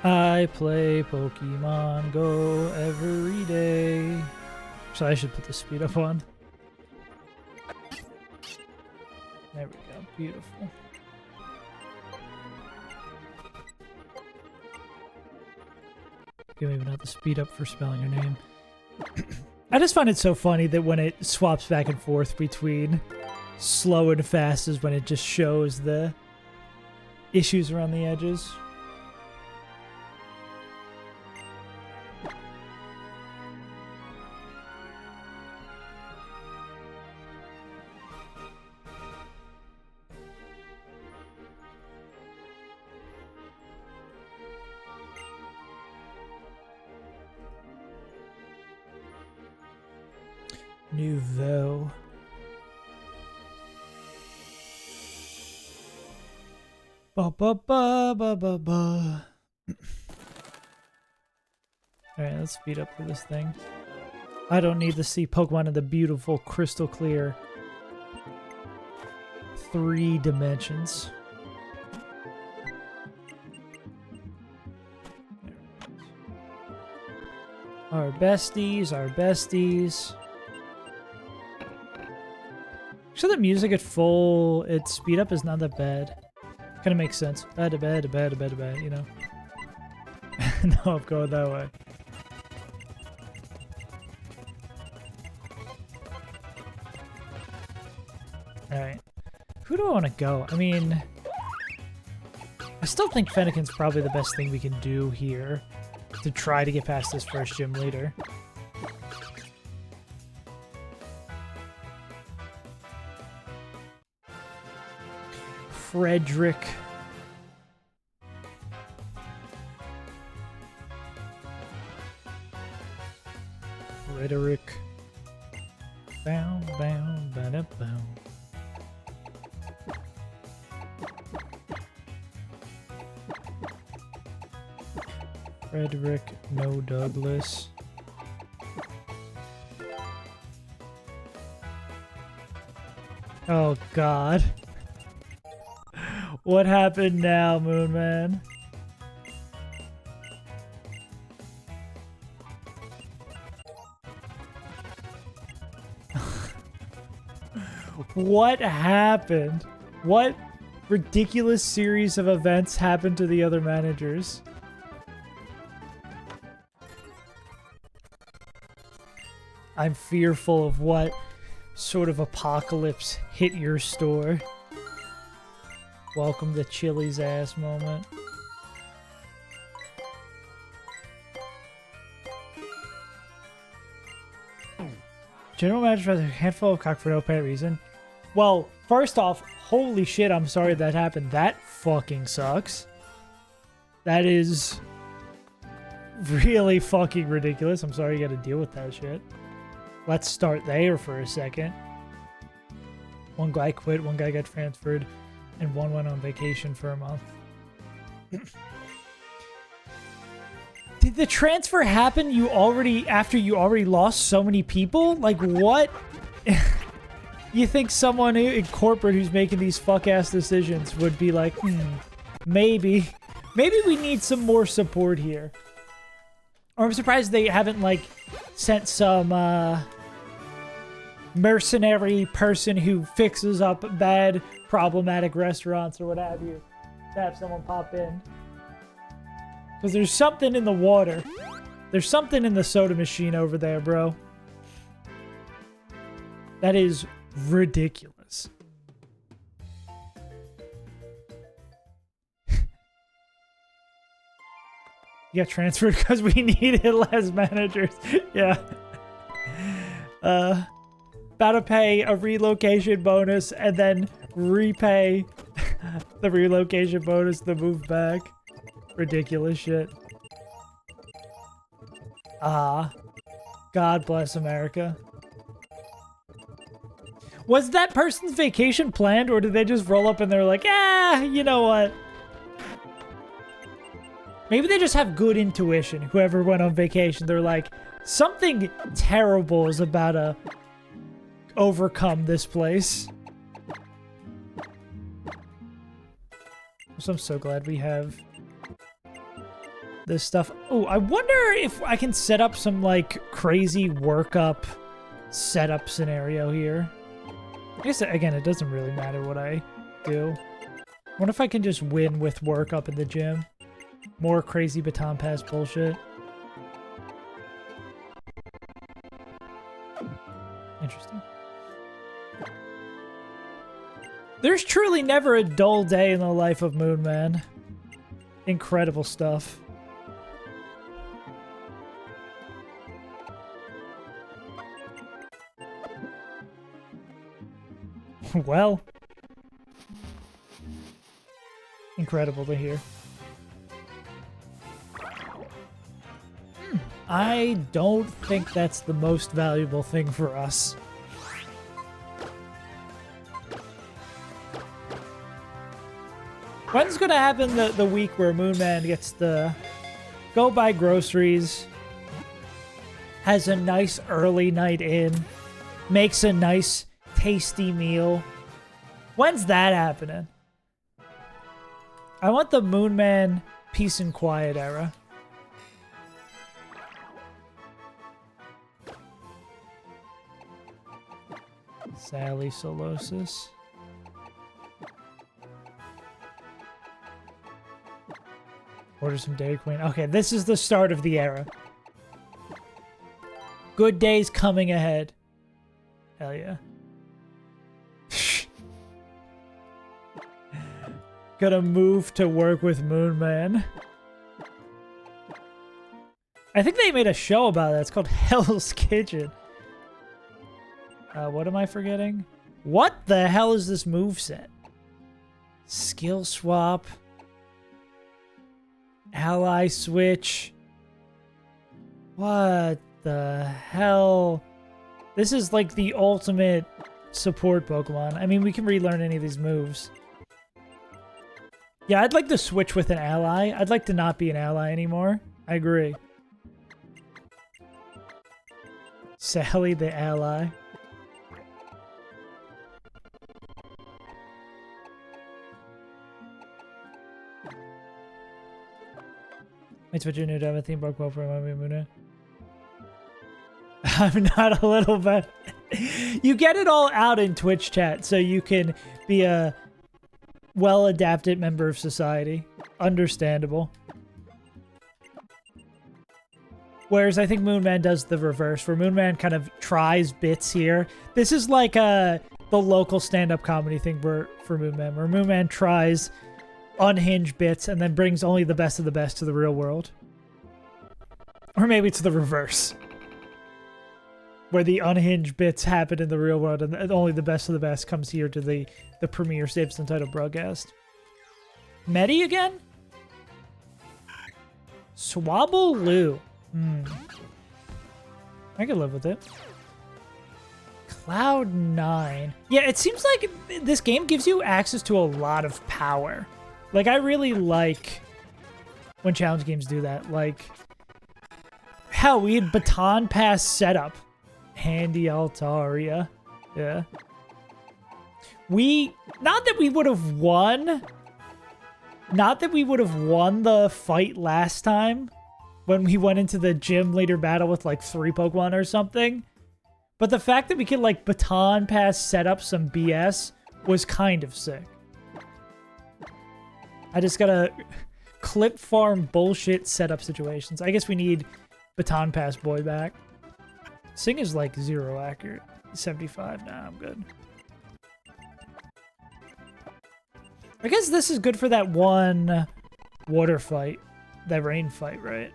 I play Pokemon Go every day. So I should put the speed up on. There we go. Beautiful. You don't even have to speed up for spelling your name. I just find it so funny that when it swaps back and forth between slow and fast is when it just shows the issues around the edges. Nouveau. Ba ba ba ba ba ba. Alright, let's speed up for this thing. I don't need to see Pokemon in the beautiful, crystal clear 3 dimensions. Our besties, our besties. So the music at full, its speed up is not that bad. Kind of makes sense. Bad, you know. No, I'm going that way. Alright. Who do I want to go? I mean, I still think Fennekin's probably the best thing we can do here to try to get past this first gym leader. Frederick. Bow, bow, ba-da, bow. Frederick, no Douglas. Oh, God. What happened now, Moon Man? What happened? What ridiculous series of events happened to the other managers? I'm fearful of what sort of apocalypse hit your store. Welcome to Chili's ass moment. General manager has a handful of cock for no apparent reason. Well, first off, holy shit, I'm sorry that happened. That fucking sucks. That is really fucking ridiculous. I'm sorry you gotta deal with that shit. Let's start there for a second. One guy quit, one guy got transferred, and one went on vacation for a month. Did the transfer happen after you already lost so many people? Like, what? You think someone in corporate who's making these fuck-ass decisions would be like, maybe we need some more support here. Or I'm surprised they haven't, like, sent some, mercenary person who fixes up bad, problematic restaurants or what have you to have someone pop in. Because there's something in the water. There's something in the soda machine over there, bro. That is ridiculous. You got transferred because we needed less managers. Yeah. About to pay a relocation bonus and then repay the relocation bonus to move back. Ridiculous shit. God bless America. Was that person's vacation planned, or did they just roll up and they're like, you know what? Maybe they just have good intuition. Whoever went on vacation, they're like, something terrible is about to overcome this place. So I'm so glad we have this stuff. Oh, I wonder if I can set up some, like, crazy workup setup scenario here. I guess, again, it doesn't really matter what I do. I wonder if I can just win with work up in the gym. More crazy baton pass bullshit. Interesting. There's truly never a dull day in the life of Moonman. Incredible stuff. Well. Incredible to hear. I don't think that's the most valuable thing for us. When's gonna happen the week where Moonman gets to go buy groceries, has a nice early night in, makes a nice tasty meal? When's that happening? I want the Moonman peace and quiet era. Sally Solosis. Order some Dairy Queen. Okay, this is the start of the era. Good days coming ahead. Hell yeah. Gonna move to work with Moonman. I think they made a show about that. It's called Hell's Kitchen. What am I forgetting? What the hell is this moveset? Skill swap. Ally switch. What the hell? This is like the ultimate support Pokemon. I mean, we can relearn any of these moves. Yeah, I'd like to switch with an ally. I'd like to not be an ally anymore. I agree. Sally the ally. Wait, switch your new to have a theme park for Mami Muna. I'm not a little bit. You get it all out in Twitch chat so you can be a well-adapted member of society. Understandable. Whereas I think Moonman does the reverse, where Moonman kind of tries bits here. This is like the local stand-up comedy thing for Moonman, where Moonman tries unhinged bits and then brings only the best of the best to the real world. Or maybe it's the reverse, where the unhinged bits happen in the real world and only the best of the best comes here to the premier Saves Untitled broadcast. Medi again? Swabble I could live with it. Cloud9. Yeah, it seems like this game gives you access to a lot of power. Like, I really like when challenge games do that. Like, hell, we had Baton Pass setup. Handy Altaria. Yeah. Not that we would have won the fight last time when we went into the gym leader battle with like 3 Pokemon or something. But the fact that we could like Baton Pass set up some BS was kind of sick. I just gotta clip farm bullshit setup situations. I guess we need Baton Pass Boy back. Sing is like 0 accurate. 75. Nah, I'm good. I guess this is good for that one water fight. That rain fight, right?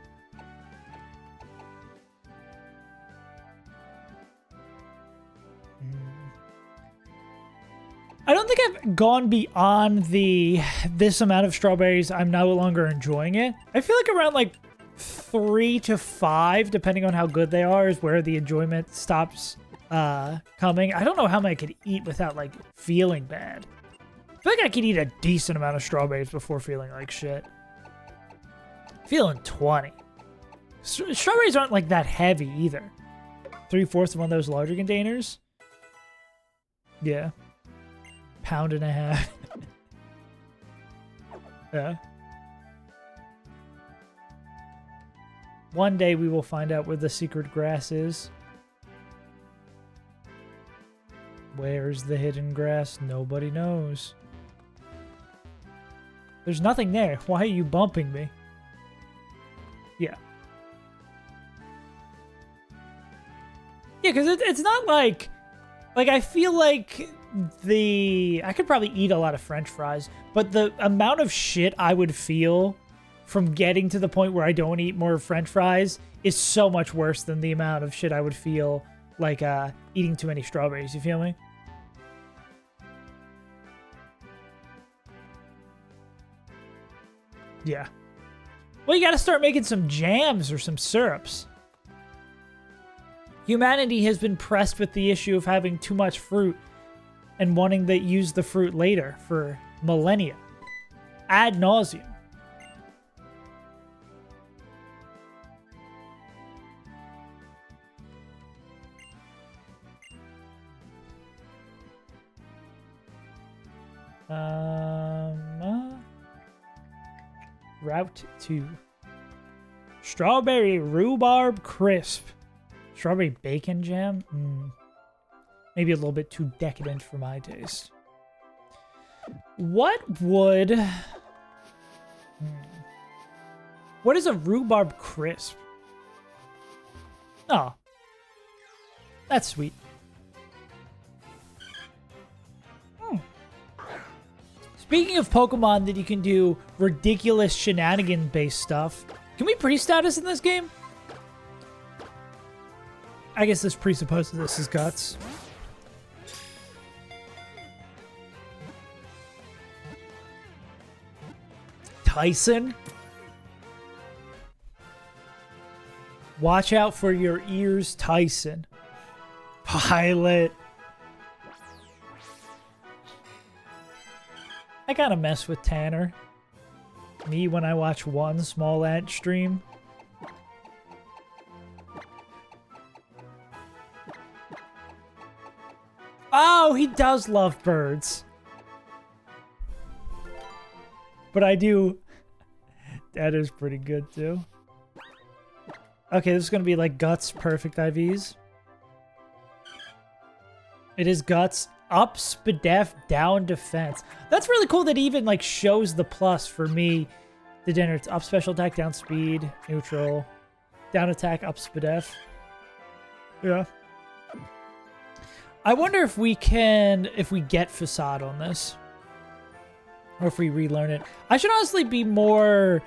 I don't think I've gone beyond this amount of strawberries. I'm no longer enjoying it. I feel like around like 3 to 5, depending on how good they are, is where the enjoyment stops coming. I don't know how many I could eat without like feeling bad. I feel like I could eat a decent amount of strawberries before feeling like shit. Feeling 20. Strawberries aren't like that heavy either. 3/4 of one of those larger containers. Yeah. Pound and a half. Yeah. One day we will find out where the secret grass is. Where's the hidden grass? Nobody knows. There's nothing there. Why are you bumping me? Yeah. Yeah, because it's not like... Like, I feel like I could probably eat a lot of French fries, but the amount of shit I would feel from getting to the point where I don't eat more French fries is so much worse than the amount of shit I would feel like eating too many strawberries. You feel me? Yeah. Well, you gotta start making some jams or some syrups. Humanity has been pressed with the issue of having too much fruit and wanting to use the fruit later for millennia. Ad nauseum. Route 2. Strawberry rhubarb crisp. Strawberry bacon jam? Maybe a little bit too decadent for my taste. What would... What is a rhubarb crisp? Oh. That's sweet. Speaking of Pokemon that you can do ridiculous shenanigan-based stuff, can we pre-status in this game? I guess this presupposes this is Guts. Tyson? Watch out for your ears, Tyson. Pilot. I gotta mess with Tanner. Me when I watch one small ant stream. Oh, he does love birds. But I do... That is pretty good, too. Okay, this is gonna be like Guts perfect IVs. It is Guts up Spadef, down defense. That's really cool that he even like shows the plus for me. Degenerates up special attack, down speed, neutral, down attack, up Spadef. Yeah. I wonder if we get Facade on this. Or if we relearn it. I should honestly be more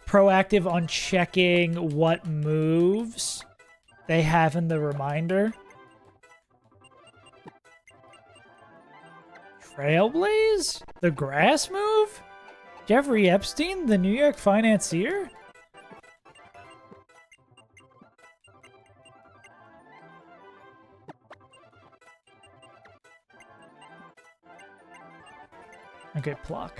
proactive on checking what moves they have in the reminder. Trailblaze? The grass move? Jeffrey Epstein, the New York financier? Okay, pluck.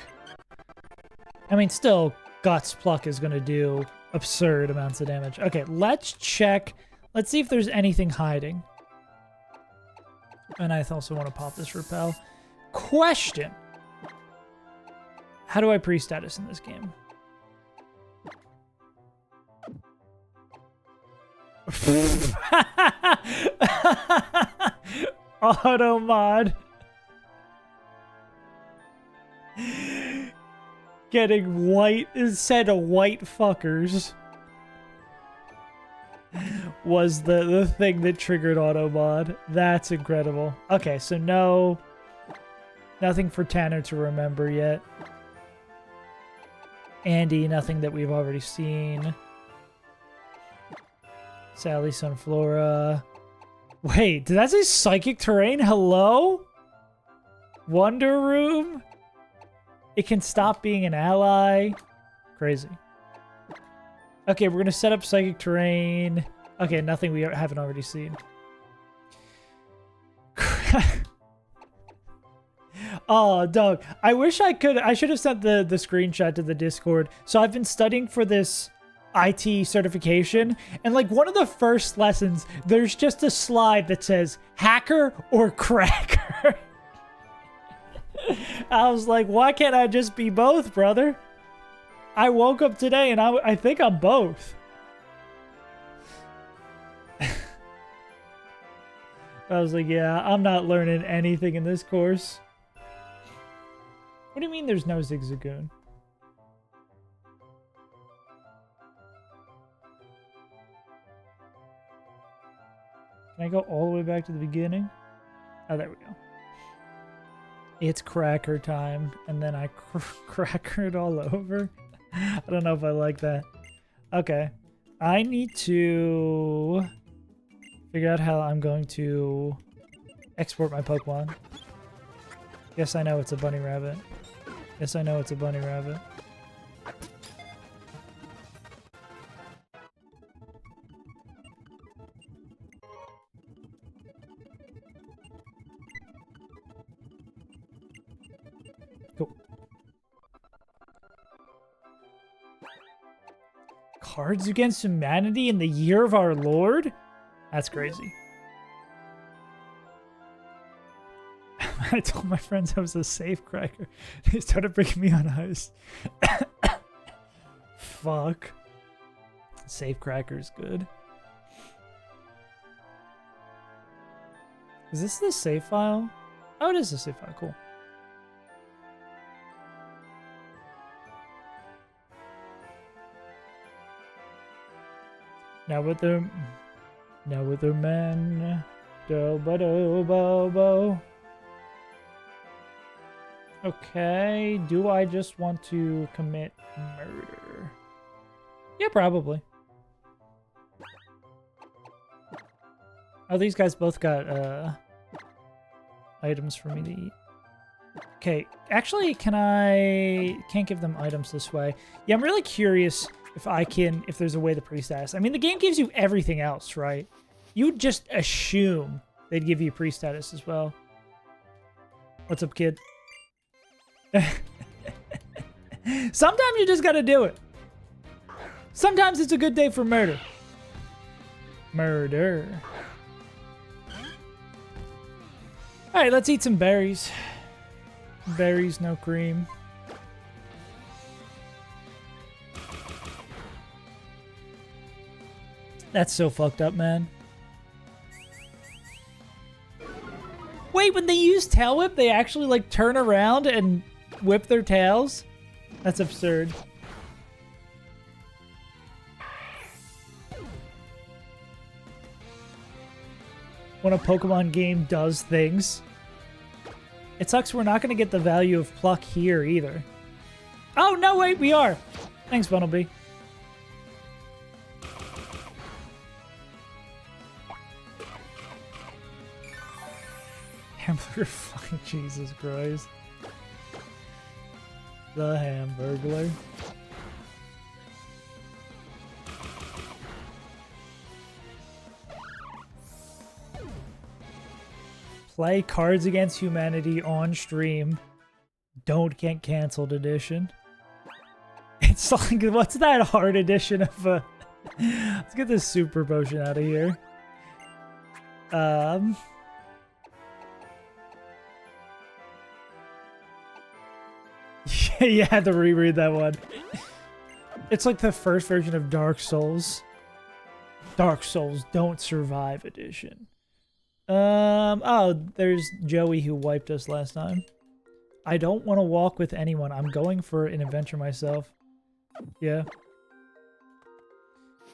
I mean, still, Guts pluck is going to do absurd amounts of damage. Okay, let's check. Let's see if there's anything hiding. And I also want to pop this repel. Question. How do I pre-status in this game? Auto mod. Getting white instead of white fuckers was the thing that triggered auto mod. That's incredible. Okay, so no, nothing for Tanner to remember yet. Andy, nothing that we've already seen. Sally, Sunflora. Wait, did that say Psychic Terrain? Hello? Wonder Room? It can stop being an ally. Crazy. Okay, we're going to set up Psychic Terrain. Okay, nothing we haven't already seen. Oh, Doug. I wish I could. I should have sent the screenshot to the Discord. So I've been studying for this IT certification. And like one of the first lessons, there's just a slide that says hacker or cracker. I was like, why can't I just be both, brother? I woke up today and I think I'm both. I was like, yeah, I'm not learning anything in this course. What do you mean there's no Zigzagoon? Can I go all the way back to the beginning? Oh, there we go. It's cracker time, and then I cracker it all over. I don't know if I like that. Okay. I need to figure out how I'm going to export my Pokemon. Yes, I know it's a bunny rabbit. Yes, I know it's a bunny rabbit. Cool. Cards Against Humanity in the Year of Our Lord? That's crazy. I told my friends I was a safe cracker. They started bringing me on ice. Fuck. Safe cracker's good. Is this the save file? Oh, it is a save file. Cool. Now with their men, do ba do bo bo. Okay, do I just want to commit murder? Yeah, probably. Oh, these guys both got items for me to eat. Okay, actually, can't give them items this way. Yeah, I'm really curious if there's a way to pre-status. I mean, the game gives you everything else, right? You would just assume they'd give you pre-status as well. What's up, kid? Sometimes you just gotta do it. Sometimes it's a good day for murder. Murder. Alright, let's eat some berries. Berries, no cream. That's so fucked up, man. Wait, when they use Tail Whip, they actually, like, turn around and whip their tails? That's absurd. When a Pokemon game does things. It sucks we're not going to get the value of Pluck here, either. Oh, no, wait, we are. Thanks, Bunnelby. Hamburger flying, Jesus Christ. The Hamburglar. Play Cards Against Humanity on stream. Don't get canceled edition. It's like, what's that hard edition of a... Let's get this super potion out of here. You had to reread that one. It's like the first version of Dark Souls. Dark Souls Don't Survive edition. Oh, there's Joey who wiped us last time. I don't want to walk with anyone. I'm going for an adventure myself. Yeah.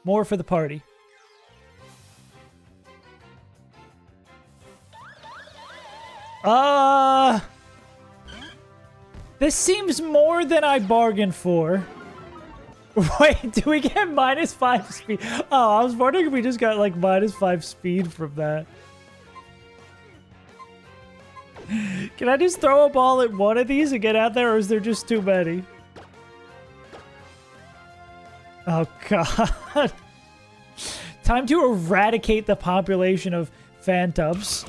More for the party. This seems more than I bargained for. Wait, do we get -5 speed? Oh, I was wondering if we just got like -5 speed from that. Can I just throw a ball at one of these and get out there, or is there just too many? Oh, God. Time to eradicate the population of Phantoms.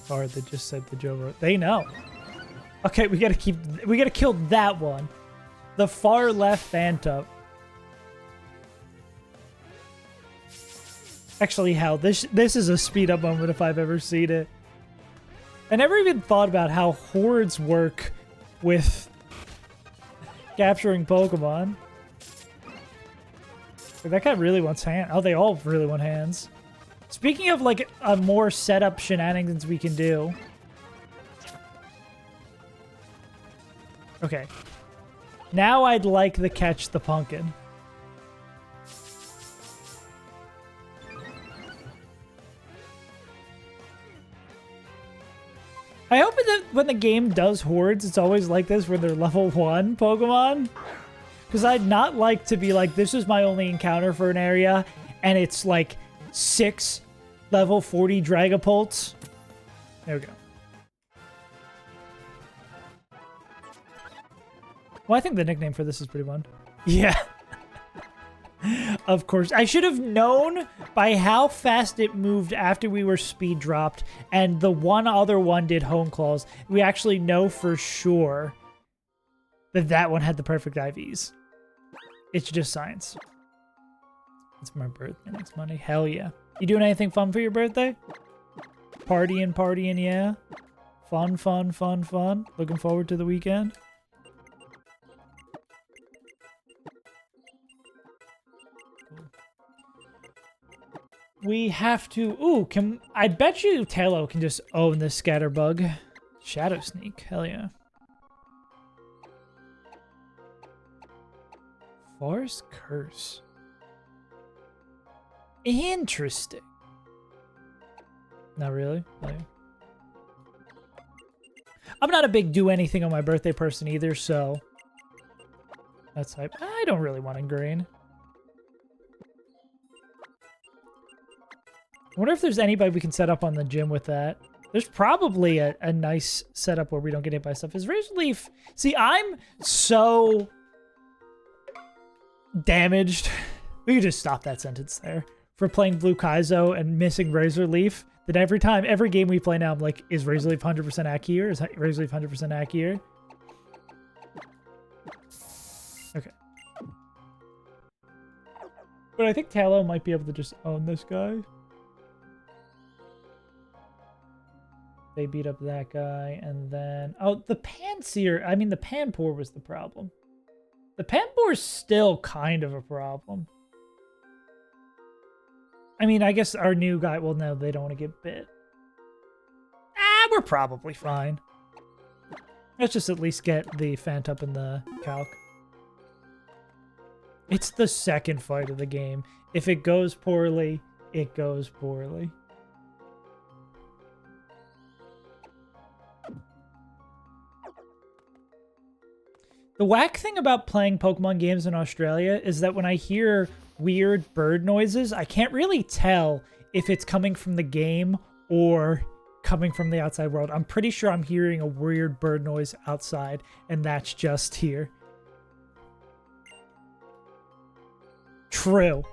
Or they just said the Joe. They know. Okay, we gotta kill that one. The far left Phantom. Actually, hell, this is a speed up moment if I've ever seen it. I never even thought about how hordes work with capturing Pokemon. That guy really wants hands. Oh, they all really want hands. Speaking of, like, a more setup shenanigans we can do. Okay. Now I'd like the catch the pumpkin. I hope that when the game does hordes, it's always like this when they're level 1 Pokemon. Because I'd not like to be like, this is my only encounter for an area, and it's like 6 level 40 Dragapults. There we go. Well, I think the nickname for this is pretty fun. Yeah. Of course. I should have known by how fast it moved after we were speed dropped, and the one other one did home claws. We actually know for sure that that one had the perfect IVs. It's just science. It's my birthday next Monday. Hell yeah. You doing anything fun for your birthday? Partying, yeah. Fun, fun, fun, fun. Looking forward to the weekend. We have to... Ooh, I bet you Tailo can just own this Scatterbug. Shadow Sneak. Hell yeah. Forest Curse. Interesting. Not really. Oh, yeah. I'm not a big do anything on my birthday person either, so... That's hype. I don't really want Ingrain. I wonder if there's anybody we can set up on the gym with that. There's probably a nice setup where we don't get hit by stuff. Is Razor Leaf... See, I'm so damaged. We could just stop that sentence there. For playing Blue Kaizo and missing Razor Leaf. That every game we play now, I'm like, is Razor Leaf 100% accurate? Is Razor Leaf 100% accurate? Okay. But I think Tailo might be able to just own this guy. They beat up that guy, and then... Oh, the Panseer... I mean, the Panpour was the problem. The Panpour is still kind of a problem. I mean, I guess our new guy... Well, no, they don't want to get bit. Ah, we're probably fine. Let's just at least get the Fant up in the calc. It's the second fight of the game. If it goes poorly, it goes poorly. The whack thing about playing Pokemon games in Australia is that when I hear weird bird noises, I can't really tell if it's coming from the game or coming from the outside world. I'm pretty sure I'm hearing a weird bird noise outside, and that's just here. True.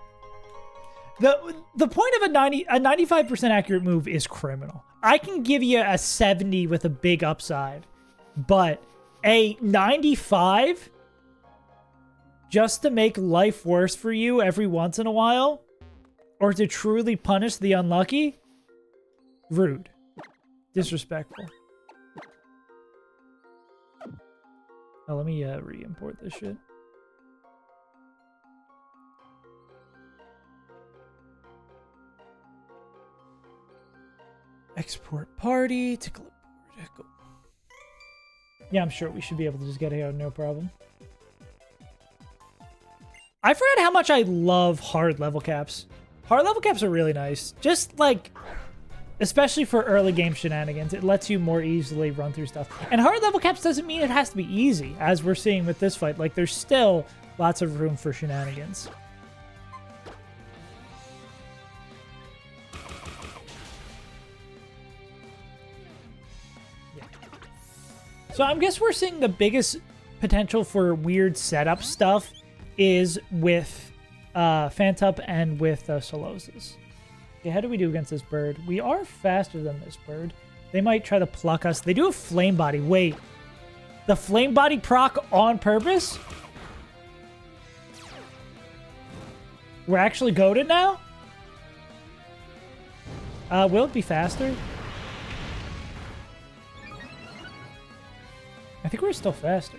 The point of a 95% accurate move is criminal. I can give you a 70 with a big upside, but a 95 just to make life worse for you every once in a while, or to truly punish the unlucky? Rude. Disrespectful. Oh, let me re-import this shit. Export party to clipboard. Go. Yeah, I'm sure we should be able to just get it out, no problem. I forgot how much I love hard level caps. Hard level caps are really nice. Just like, especially for early game shenanigans, it lets you more easily run through stuff. And hard level caps doesn't mean it has to be easy, as we're seeing with this fight. Like, there's still lots of room for shenanigans. So I guess we're seeing the biggest potential for weird setup stuff is with Fantup and with Soloses. Okay, how do we do against this bird? We are faster than this bird. They might try to pluck us. They do a Flame Body. Wait. The Flame Body proc on purpose? We're actually goated now? Will it be faster? I think we're still faster.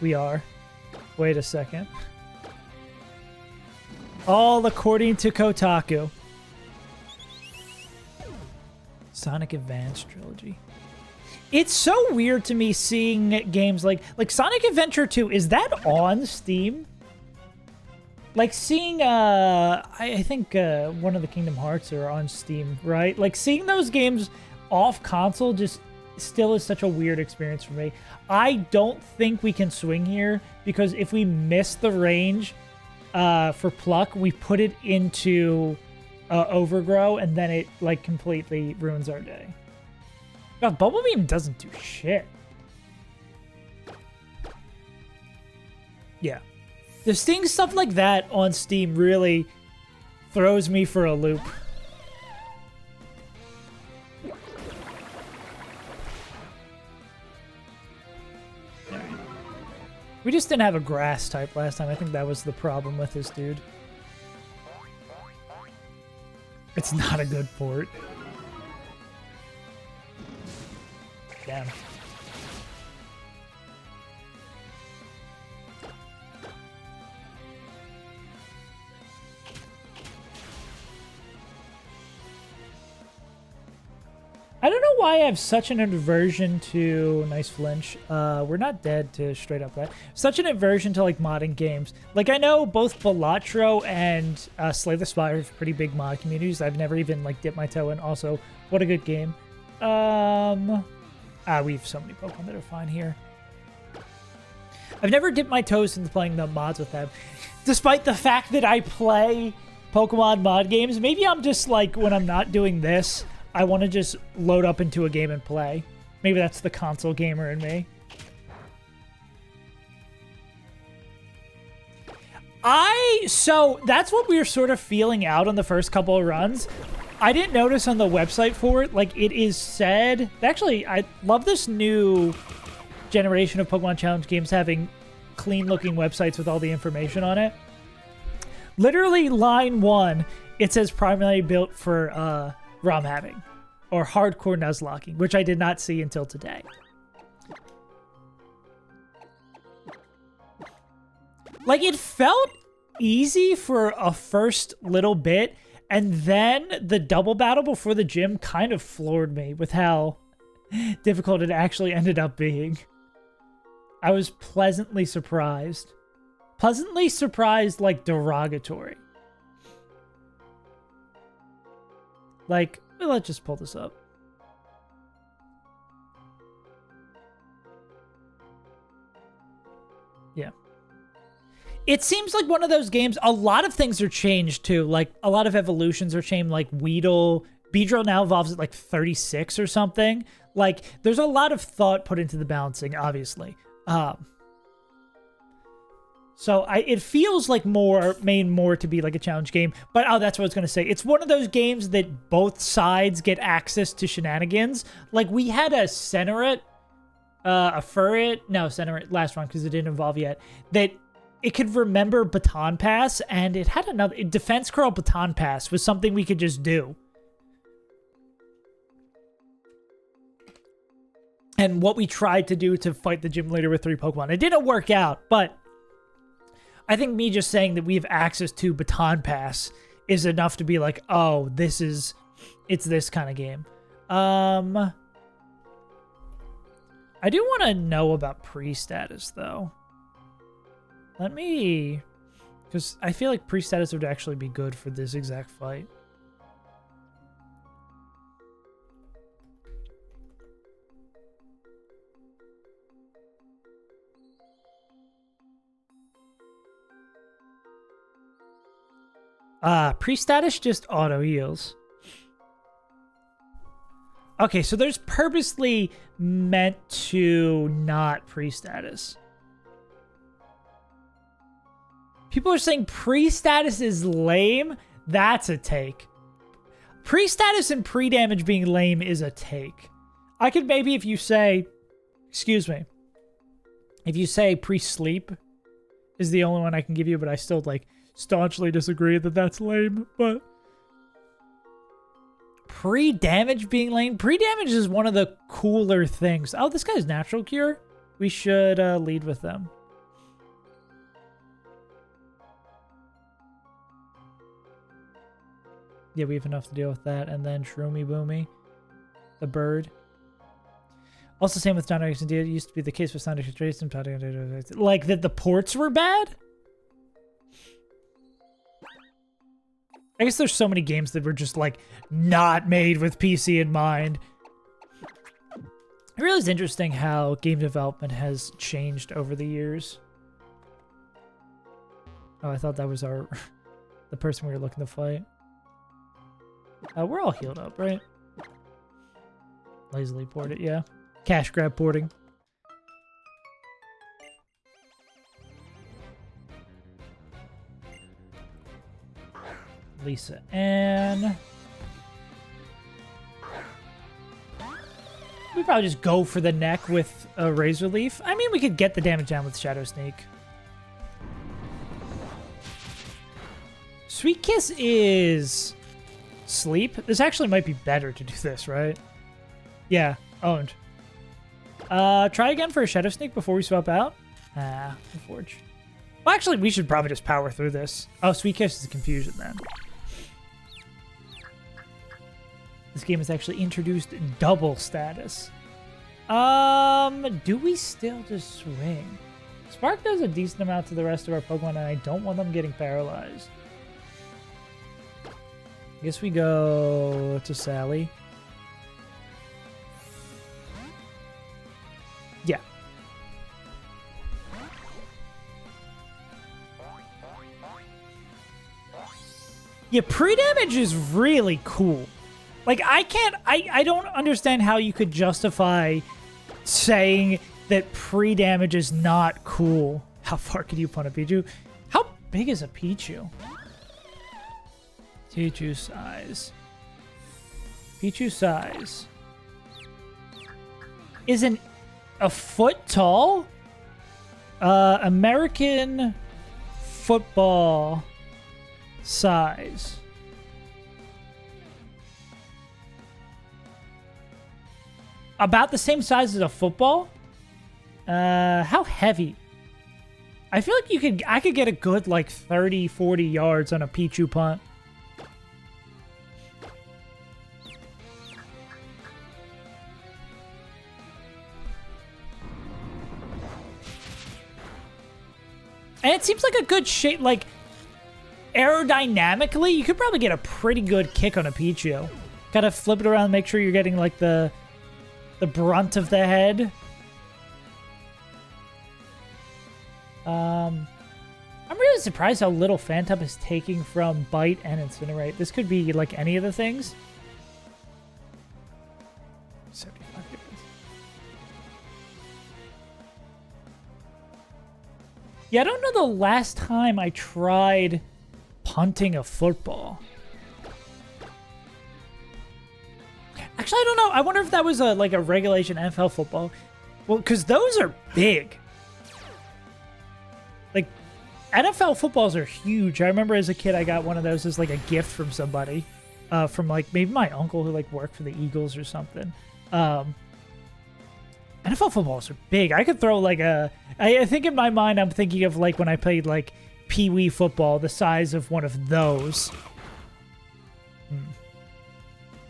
We are. Wait a second. All according to Kotaku. Sonic Advance Trilogy. It's so weird to me seeing games like Sonic Adventure 2. Is that on Steam? Like seeing, I think one of the Kingdom Hearts are on Steam, right? Like seeing those games off console just still is such a weird experience for me. I don't think we can swing here because if we miss the range for Pluck, we put it into Overgrow and then it like completely ruins our day. God, Bubble Beam doesn't do shit. Yeah. Just seeing stuff like that on Steam really throws me for a loop. We just didn't have a grass type last time. I think that was the problem with this dude. It's not a good port. Damn. I don't know why I have such an aversion to... Nice flinch. We're not dead to straight up that. Such an aversion to, like, modding games. Like, I know both Balatro and Slay the Spire have pretty big mod communities. I've never even, like, dipped my toe in. Also, what a good game. We have so many Pokemon that are fine here. I've never dipped my toes into playing the mods with them. Despite the fact that I play Pokemon mod games, maybe I'm just, like, when I'm not doing this... I want to just load up into a game and play. Maybe that's the console gamer in me. So that's what we were sort of feeling out on the first couple of runs. I didn't notice on the website for it, like it is said, actually, I love this new generation of Pokemon Challenge games having clean looking websites with all the information on it. Literally line 1, it says primarily built for, ROM having or hardcore Nuzlocking, which I did not see until today. Like it felt easy for a first little bit, and then the double battle before the gym kind of floored me with how difficult it actually ended up being. I was pleasantly surprised. Pleasantly surprised, like derogatory. Like, well, let's just pull this up. Yeah. It seems like one of those games, a lot of things are changed too. Like, a lot of evolutions are changed, like Weedle. Beedrill now evolves at like 36 or something. Like, there's a lot of thought put into the balancing, obviously. So it feels like made more to be like a challenge game. But, oh, that's what I was going to say. It's one of those games that both sides get access to shenanigans. Like, we had a Centeret, a Furret, no, Centeret last round because it didn't evolve yet, that it could remember Baton Pass, and it had another, Defense Curl Baton Pass was something we could just do. And what we tried to do to fight the gym leader with 3 Pokemon. It didn't work out, but... I think me just saying that we have access to Baton Pass is enough to be like, oh, it's this kind of game. I do want to know about pre-status, though. Let me... Because I feel like pre-status would actually be good for this exact fight. Pre-status just auto heals. Okay, so there's purposely meant to not pre-status. People are saying pre-status is lame. That's a take. Pre-status and pre-damage being lame is a take. I could maybe, if you say, excuse me, if you say pre-sleep is the only one I can give you, but I still like staunchly disagree that that's lame. But Pre-damage being lane. Pre-damage is one of the cooler things. Oh, this guy's natural cure. We should lead with them. Yeah, we have enough to deal with that. And then Shroomy Boomy, the bird. Also, same with Dynamics and it used to be the case with Sonic Trace. Like that the ports were bad? I guess there's so many games that were just like not made with PC in mind. It really is interesting how game development has changed over the years. Oh, I thought that was the person we were looking to fight. We're all healed up, right? Lazily port it, yeah. Cash grab porting. Lisa and we probably just go for the neck with a Razor Leaf. I mean, we could get the damage down with Shadow Sneak. Sweet Kiss is sleep. This actually might be better to do this, right? Yeah, owned. Try again for a Shadow Sneak before we swap out. Forge. Well, actually, we should probably just power through this. Oh, Sweet Kiss is a confusion then. This game has actually introduced double status. Do we still just swing? Spark does a decent amount to the rest of our Pokemon, and I don't want them getting paralyzed. I guess we go to Sally. Yeah. Yeah, pre-damage is really cool. Like, I don't understand how you could justify saying that pre-damage is not cool. How far could you punt a Pichu? How big is a Pichu? Pichu size. Pichu size. Isn't a foot tall? American football size. About the same size as a football? How heavy? I feel like I could get a good like 30, 40 yards on a Pichu punt. And it seems like a good shape, like aerodynamically, you could probably get a pretty good kick on a Pichu. Kind of flip it around, make sure you're getting like the brunt of the head. I'm really surprised how little Phantom is taking from Bite and Incinerate. This could be like any of the things. 75 difference. Yeah, I don't know the last time I tried punting a football. Actually, I don't know. I wonder if that was like a regulation NFL football. Well, because those are big. Like, NFL footballs are huge. I remember as a kid, I got one of those as like a gift from somebody. From like maybe my uncle who like worked for the Eagles or something. NFL footballs are big. I could throw like I think in my mind, I'm thinking of like when I played like Pee Wee football, the size of one of those.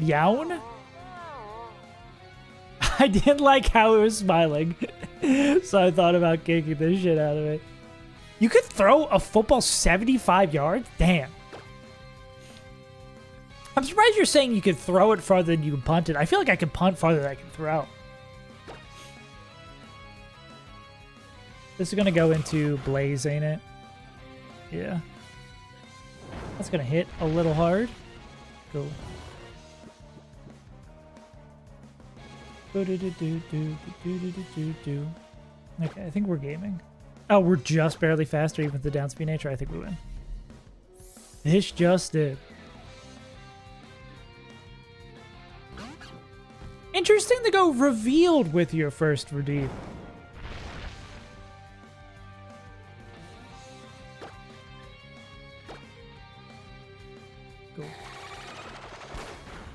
Yawn? I didn't like how it was smiling, so I thought about kicking the shit out of it. You could throw a football 75 yards? Damn. I'm surprised you're saying you could throw it farther than you can punt it. I feel like I can punt farther than I can throw. This is going to go into Blaze, ain't it? Yeah. That's going to hit a little hard. Cool. Okay, I think we're gaming. Oh, we're just barely faster even with the down speed nature. I think we win. This just did. Interesting to go revealed with your first redeem. Cool.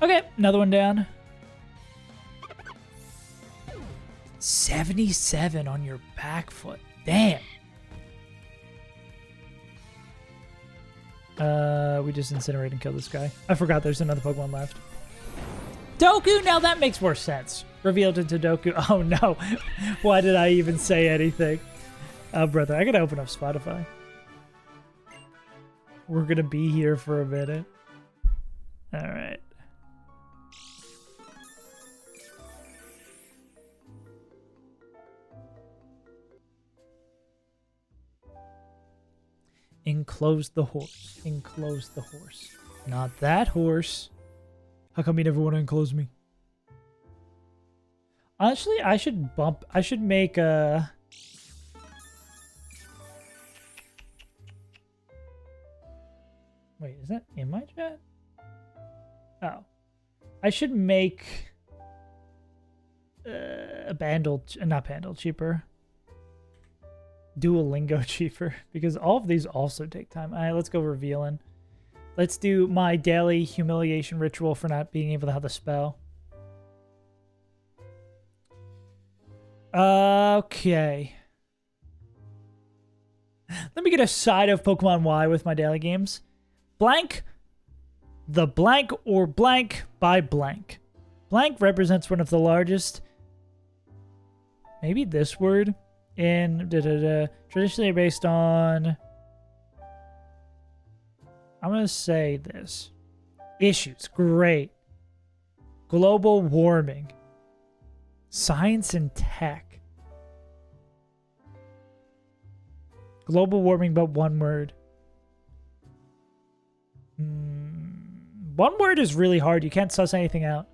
Okay, another one down. 77 on your back foot. Damn. We just incinerate and kill this guy. I forgot there's another Pokemon left. Doku! Now that makes more sense. Revealed into Doku. Oh no. Why did I even say anything? Oh, brother, I gotta open up Spotify. We're gonna be here for a minute. Alright. Enclose the horse. Enclose the horse. Not that horse. How come you never want to enclose me? Honestly, I should make a... Wait, is that in my chat? Oh. I should make a not Bandle cheaper. Duolingo cheaper, because all of these also take time. All right, let's go revealing. Let's do my daily humiliation ritual for not being able to have the spell. Okay. Let me get a side of Pokemon Y with my daily games. Blank, the blank or blank by blank. Blank represents one of the largest, maybe this word, in traditionally based on, I'm going to say this. Issues, great. Global warming. Science and tech. Global warming, but one word. One word is really hard. You can't suss anything out.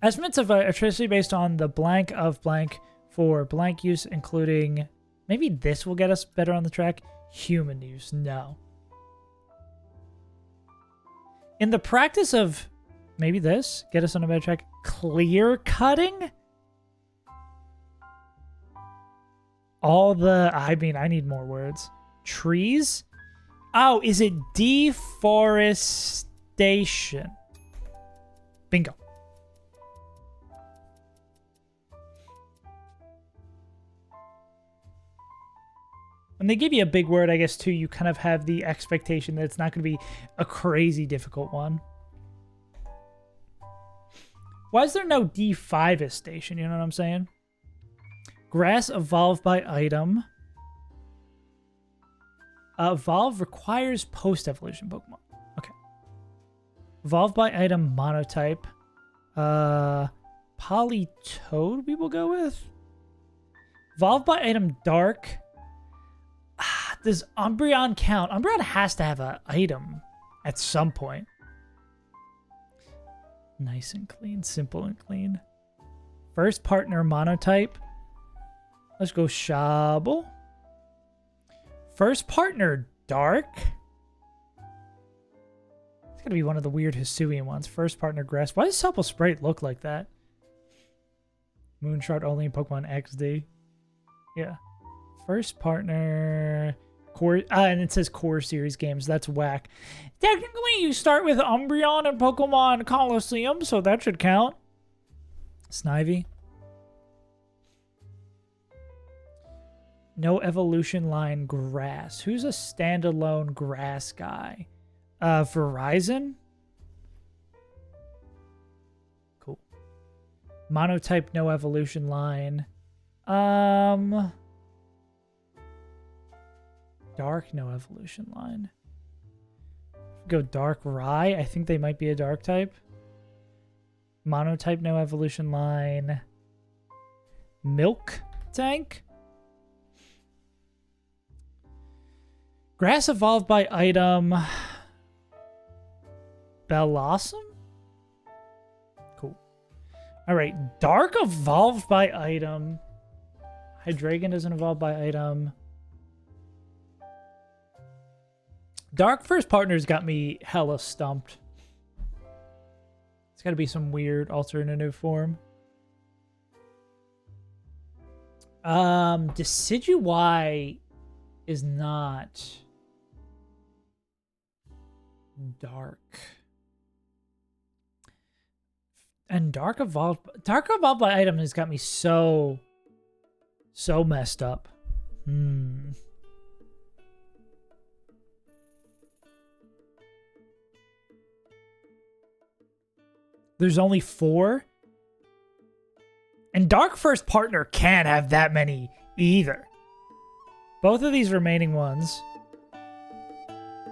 Estimates of are traditionally based on the blank of blank for blank use, including, maybe this will get us better on the track. Human use, no. In the practice of, maybe this, get us on a better track. Clear cutting? I need more words. Trees? Oh, is it deforestation? Bingo. When they give you a big word, I guess, too, you kind of have the expectation that it's not going to be a crazy difficult one. Why is there no deforestation? You know what I'm saying? Grass evolved by item. Evolve requires post-evolution Pokemon. Okay. Evolved by item monotype. Politoed we will go with. Evolved by item dark. Does Umbreon count? Umbreon has to have an item at some point. Nice and clean. Simple and clean. First partner monotype. Let's go Shabble. First partner dark. It's gotta be one of the weird Hisuian ones. First partner grass. Why does Supple Sprite look like that? Moonshard only in Pokemon XD. Yeah. First partner core, and it says core series games. That's whack. Technically, you start with Umbreon and Pokemon Coliseum, so that should count. Snivy. No evolution line grass. Who's a standalone grass guy? Verizon? Cool. Monotype, no evolution line. Dark, no evolution line. Go Dark Rye. I think they might be a dark type. Monotype, no evolution line. Milk Tank. Grass evolved by item. Bellossom? Cool. Alright, Dark evolved by item. Hydreigon doesn't evolve by item. Dark first partner's got me hella stumped. It's gotta be some weird alternative form. Decidueye is not dark. And Dark Evolved by item has got me so messed up. There's only 4. And Dark First Partner can't have that many either. Both of these remaining ones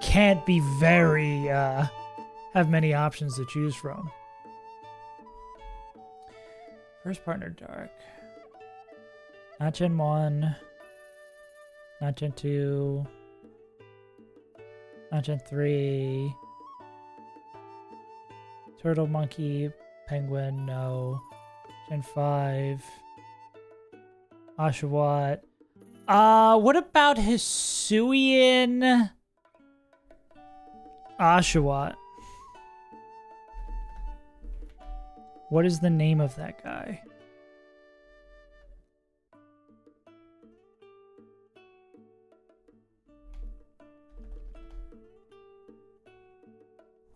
can't be very, have many options to choose from. First Partner Dark. Not Gen 1. Not Gen 2. Not Gen 3. Turtle, Monkey, Penguin, no. Gen 5. Oshawott. What about Hisuian Oshawott? What is the name of that guy?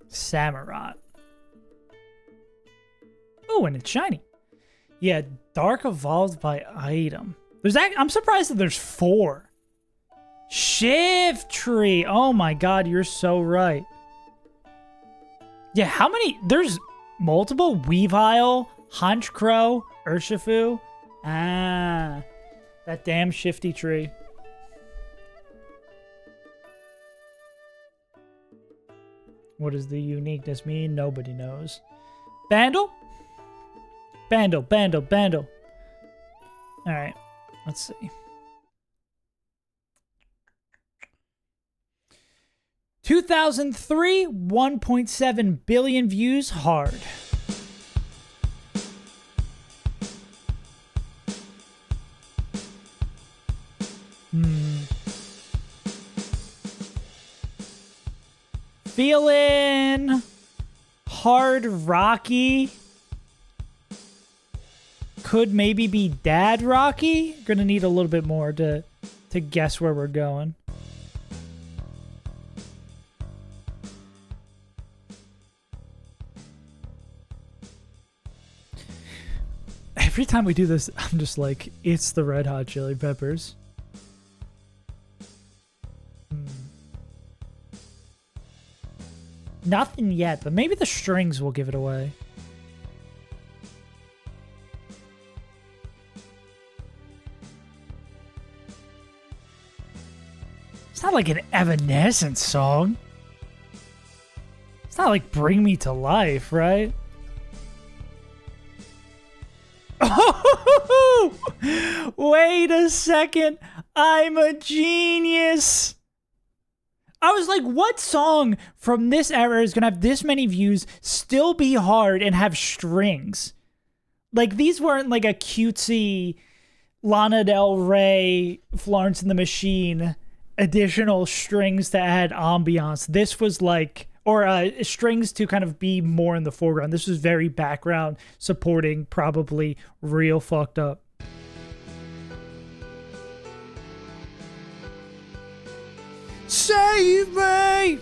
Samurott. Oh, and it's shiny. Yeah, Dark Evolved by item. I'm surprised that there's 4. Shift Tree. Oh my god, you're so right. Yeah, how many? There's multiple. Weavile, Honchkrow, Urshifu. Ah, that damn Shifty Tree. What does the uniqueness mean? Nobody knows. Bandle? Bandle. Alright, let's see. 2003, 1.7 billion views hard. Feeling hard Rocky. Could maybe be Dad Rocky. Gonna need a little bit more to guess where we're going. Every time we do this, I'm just like, it's the Red Hot Chili Peppers. Nothing yet, but maybe the strings will give it away. It's not like an Evanescence song. It's not like Bring Me to Life, right? Oh, wait a second. I'm a genius. I was like, what song from this era is going to have this many views, still be hard, and have strings? Like, these weren't like a cutesy Lana Del Rey, Florence and the Machine additional strings to add ambiance. This was like, or strings to kind of be more in the foreground. This was very background, supporting, probably real fucked up. Save me!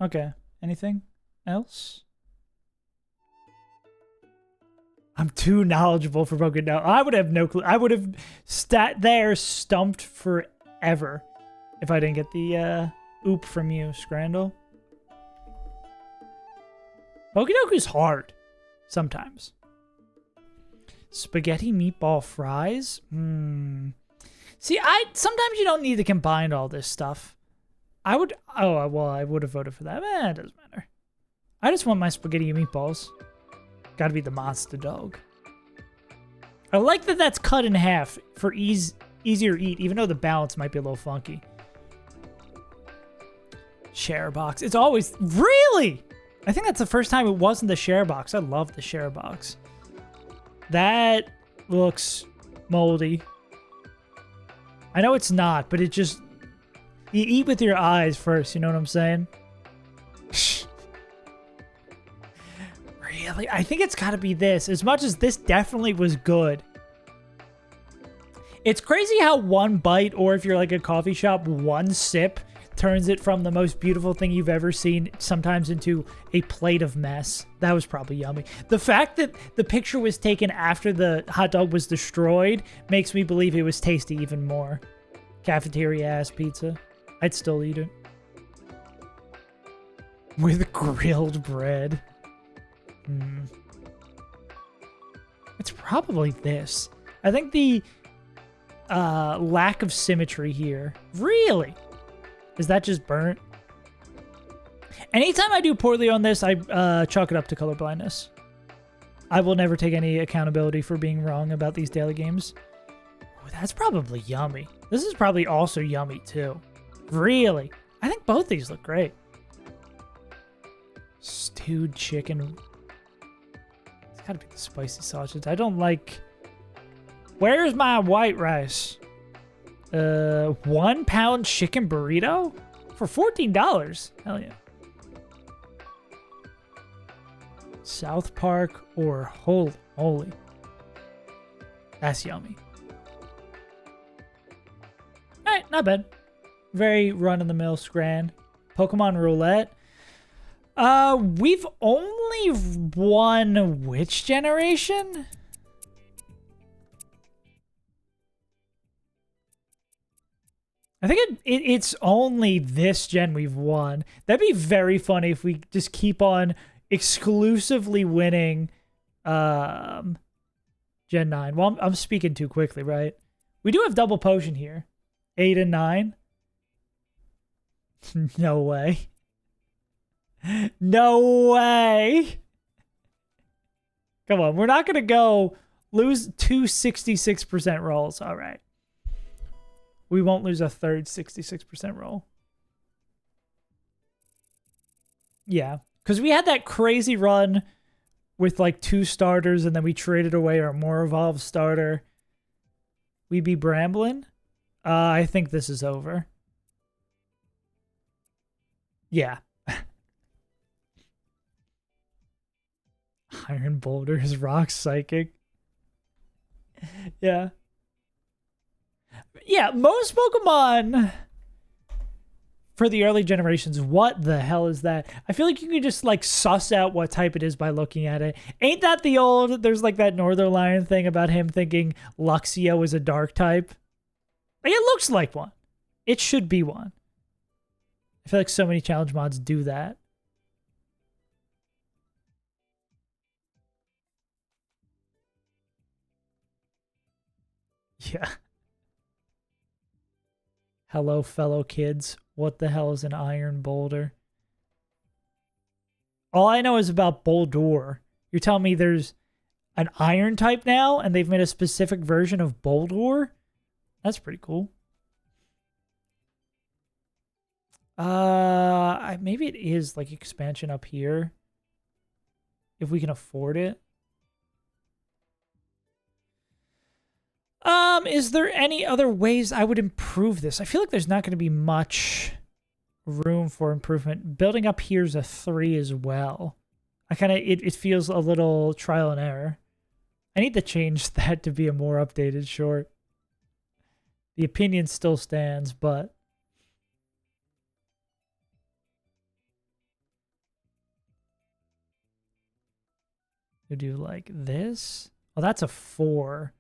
Okay, anything else? I'm too knowledgeable for Pokemon now. I would have no clue. I would have sat there stumped forever if I didn't get the oop from you, Scrandle. Pokedoku's hard sometimes. Spaghetti meatball fries? See, sometimes you don't need to combine all this stuff. I would have voted for that. It doesn't matter. I just want my spaghetti and meatballs. Gotta be the monster dog. I like that that's cut in half for easier eat, even though the balance might be a little funky. Share box. It's always... Really? I think that's the first time it wasn't the share box. I love the share box. That looks moldy. I know it's not, but it just... You eat with your eyes first, you know what I'm saying? Really? I think it's gotta be this. As much as this definitely was good. It's crazy how one bite, or if you're like a coffee shop, one sip, turns it from the most beautiful thing you've ever seen sometimes into a plate of mess. That was probably yummy. The fact that the picture was taken after the hot dog was destroyed makes me believe it was tasty even more. Cafeteria ass pizza. I'd still eat it. With grilled bread. It's probably this. I think the lack of symmetry here. Really? Is that just burnt? Anytime I do poorly on this, I chalk it up to colorblindness. I will never take any accountability for being wrong about these daily games. Ooh, that's probably yummy. This is probably also yummy too. Really? I think both these look great. Stewed chicken. It's gotta be the spicy sausage. I don't like... Where's my white rice? 1 pound chicken burrito? For $14. Hell yeah. South Park or holy moly. That's yummy. Alright, not bad. Very run-of-the-mill scran. Pokemon Roulette. We've only won which generation? I think it's only this gen we've won. That'd be very funny if we just keep on exclusively winning Gen 9. Well, I'm speaking too quickly, right? We do have double potion here. 8 and 9. No way. No way. Come on, we're not going to go lose 2 66% rolls. All right. We won't lose a third 66% roll. Yeah, because we had that crazy run with like 2 starters and then we traded away our more evolved starter. We be Bramblin'? I think this is over. Yeah. Iron Boulder is rock psychic. Yeah. Yeah, most Pokemon for the early generations, what the hell is that? I feel like you can just like suss out what type it is by looking at it. Ain't that the old, there's like that Northern Lion thing about him thinking Luxio is a dark type? Like, it looks like one. It should be one. I feel like so many challenge mods do that. Yeah. Hello, fellow kids. What the hell is an Iron Boulder? All I know is about Boulder. You're telling me there's an iron type now and they've made a specific version of Boulder? That's pretty cool. Maybe it is like expansion up here. If we can afford it. Is there any other ways I would improve this? I feel like there's not going to be much room for improvement. Building up here is a 3 as well. It feels a little trial and error. I need to change that to be a more updated short. The opinion still stands, but we do like this. Oh, that's a 4.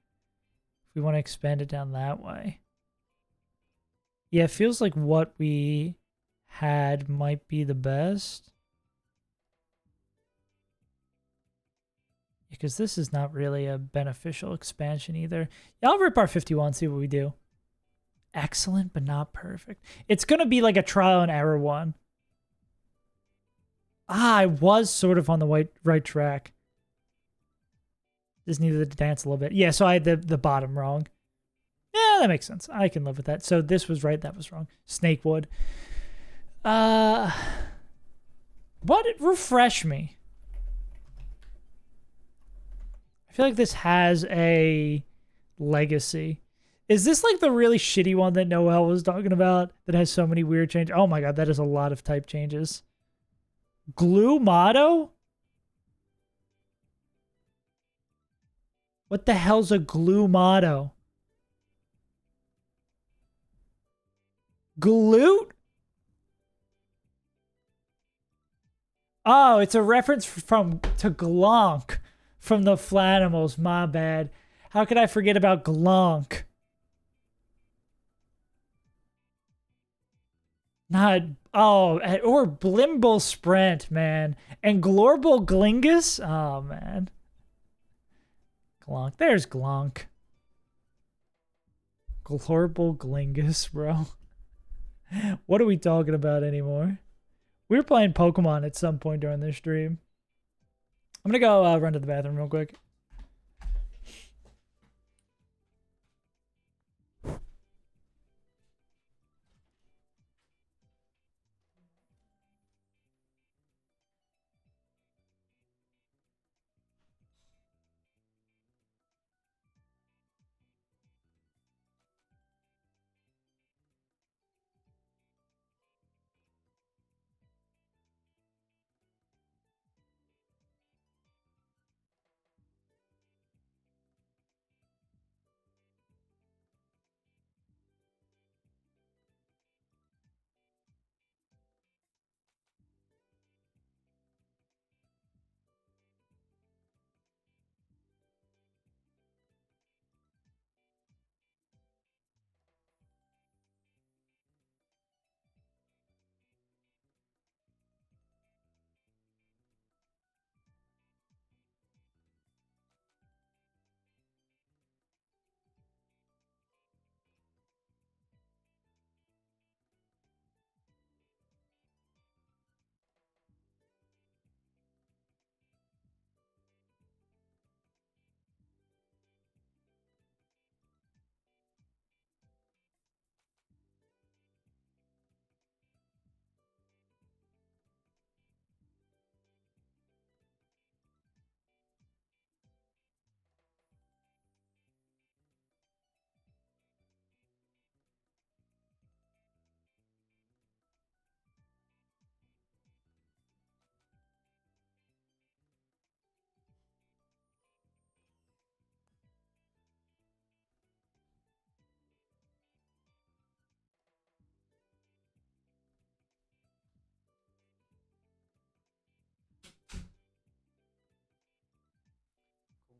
We want to expand it down that way. Yeah, it feels like what we had might be the best. Because this is not really a beneficial expansion either. Yeah, I'll rip our 51, see what we do. Excellent, but not perfect. It's going to be like a trial and error one. I was sort of on the right track. Just needed to dance a little bit. Yeah, so I had the bottom wrong. Yeah, that makes sense. I can live with that. So this was right, that was wrong. Snakewood. What? Refresh me. I feel like this has a legacy. Is this like the really shitty one that Noel was talking about that has so many weird changes? Oh my god, that is a lot of type changes. Glue motto? What the hell's a glue motto? Glute? Oh, it's a reference to Glonk from the Flanimals. My bad. How could I forget about Glonk? Not or Blimble Sprint, man. And Glorble Glingus? Oh man. Glonk. There's Glonk. Glorble Glingus, bro. What are we talking about anymore? We were playing Pokemon at some point during this stream. I'm gonna go run to the bathroom real quick.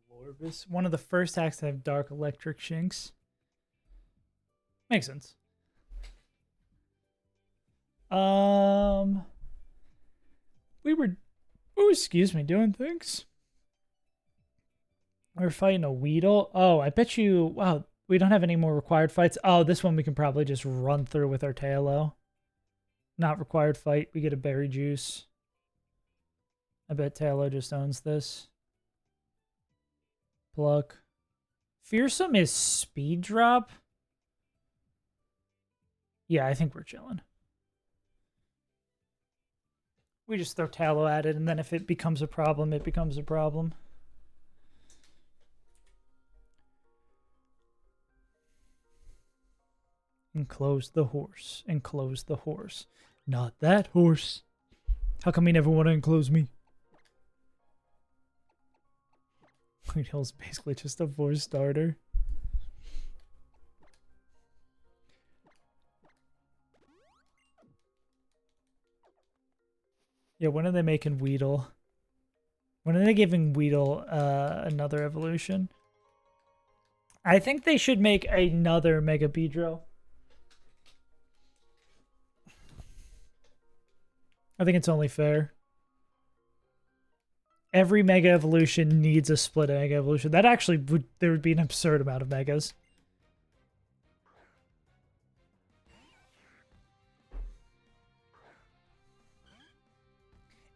Orbis. One of the first hacks to have dark electric shinks. Makes sense. We were, oh, excuse me, doing things. We're fighting a Weedle. Oh, I bet you, wow, we don't have any more required fights. Oh, this one we can probably just run through with our Tailo. Not required fight. We get a berry juice. I bet Tailo just owns this. Pluck. Fearsome is speed drop. Yeah, I think we're chilling. We just throw Tallow at it, and then if it becomes a problem, it becomes a problem. Enclose the horse. Enclose the horse. Not that horse. How come you never want to enclose me? Hill's basically just a 4-starter. Yeah, when are they making Weedle? When are they giving Weedle another evolution? I think they should make another Mega Beedrill. I think it's only fair. Every Mega Evolution needs a split Mega Evolution. That actually would, there would be an absurd amount of Megas.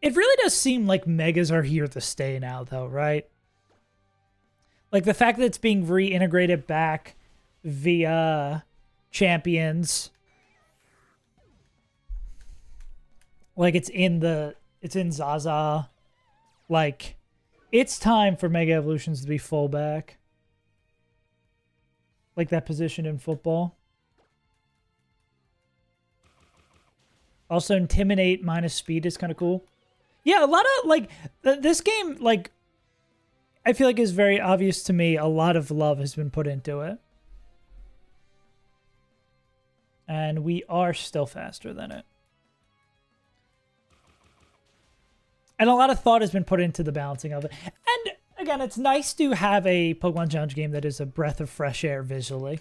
It really does seem like Megas are here to stay now, though, right? Like, the fact that it's being reintegrated back via Champions. Like, it's in Zaza. Like, it's time for Mega Evolutions to be full back. Like that position in football. Also, Intimidate minus speed is kind of cool. Yeah, a lot of, like, this game, like, I feel like is very obvious to me. A lot of love has been put into it. And we are still faster than it. And a lot of thought has been put into the balancing of it. And again, it's nice to have a Pokemon Challenge game that is a breath of fresh air visually.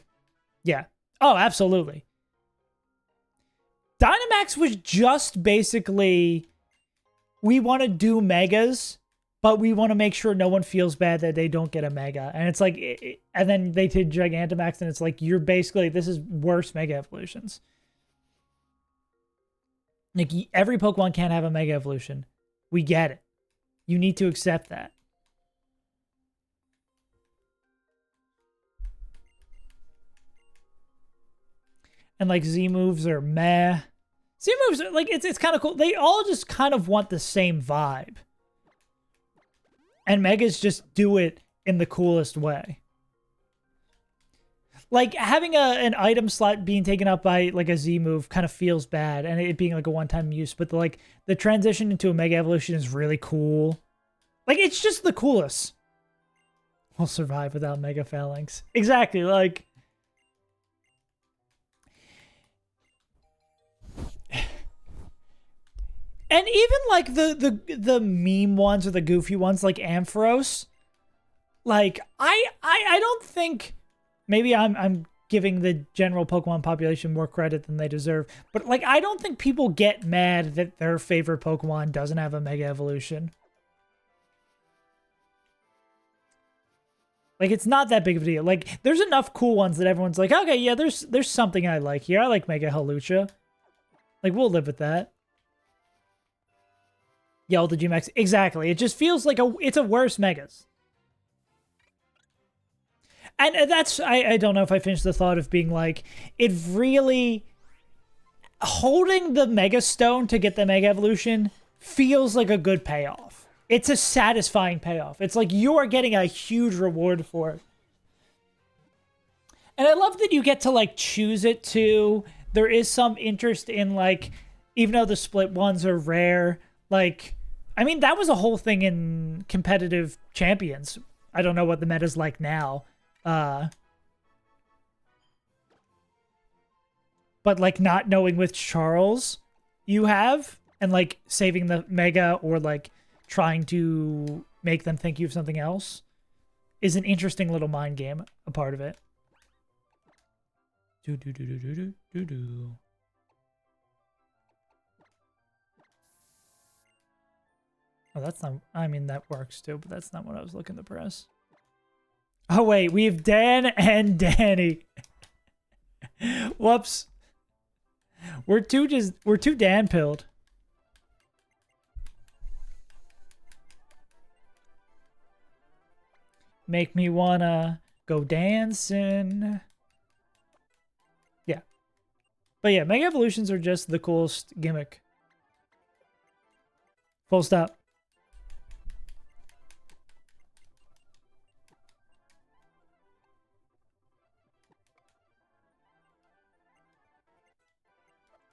Yeah. Oh, absolutely. Dynamax was just basically, we want to do megas, but we want to make sure no one feels bad that they don't get a mega. And it's like, and then they did Gigantamax, and it's like, you're basically, this is worse mega evolutions. Like, every Pokemon can't have a mega evolution. We get it. You need to accept that. And like Z moves are meh. Z moves are like, it's kind of cool. They all just kind of want the same vibe. And Megas just do it in the coolest way. Like, having an item slot being taken up by like a Z move kind of feels bad, and it being like a one-time use, but the transition into a Mega Evolution is really cool. Like, it's just the coolest. We'll survive without Mega Phalanx. Exactly, like... And even like the meme ones or the goofy ones like Ampharos, like I don't think, maybe I'm giving the general Pokemon population more credit than they deserve, but like I don't think people get mad that their favorite Pokemon doesn't have a Mega Evolution. Like, it's not that big of a deal. Like, there's enough cool ones that everyone's like, okay, yeah, there's something I like here. I like Mega Hawlucha. Like, we'll live with that. Yell the G-Max. Exactly. It just feels like it's a worse Megas. And that's, I don't know if I finished the thought of being like, it really, holding the Mega Stone to get the Mega Evolution feels like a good payoff. It's a satisfying payoff. It's like you are getting a huge reward for it. And I love that you get to like choose it too. There is some interest in like, even though the split ones are rare, like, I mean, that was a whole thing in competitive champions. I don't know what the meta's like now. But like not knowing which Charles you have and like saving the Mega or like trying to make them think you have something else is an interesting little mind game, a part of it. Do-do-do-do-do-do-do-do. Oh, that's not... I mean, that works too, but that's not what I was looking to press. Oh, wait. We have Dan and Danny. Whoops. We're too Dan-pilled. Make me wanna go dancing. Yeah. But yeah, Mega Evolutions are just the coolest gimmick. Full stop.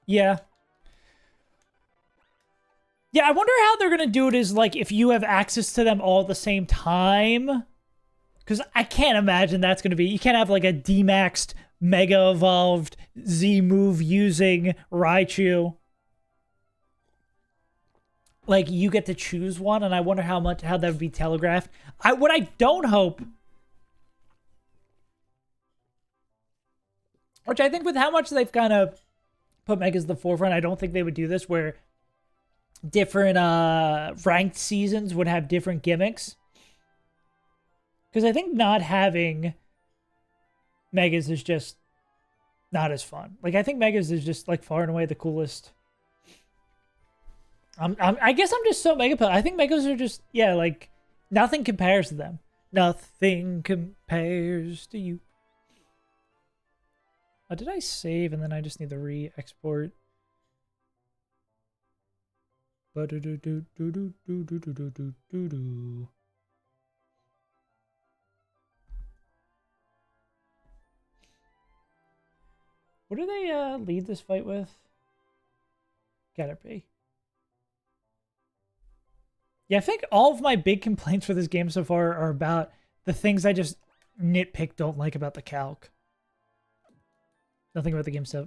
Yeah. Yeah, I wonder how they're gonna do it is like if you have access to them all at the same time. Because I can't imagine that's gonna be... You can't have like a D-maxed, Mega Evolved Z move using Raichu. Like, you get to choose one, and I wonder how that would be telegraphed. What I don't hope... Which I think with how much they've kind of put Megas at the forefront, I don't think they would do this, where different ranked seasons would have different gimmicks. Because I think not having Megas is just not as fun. Like, I think Megas is just, like, far and away the coolest. I guess I'm just so Mega... I think Megas are just, yeah, like, nothing compares to them. Nothing compares to you. Oh, did I save and then I just need to re-export? What do they lead this fight with? Gotta be. Yeah, I think all of my big complaints for this game so far are about the things I just nitpick don't like about the calc. Nothing about the game stuff.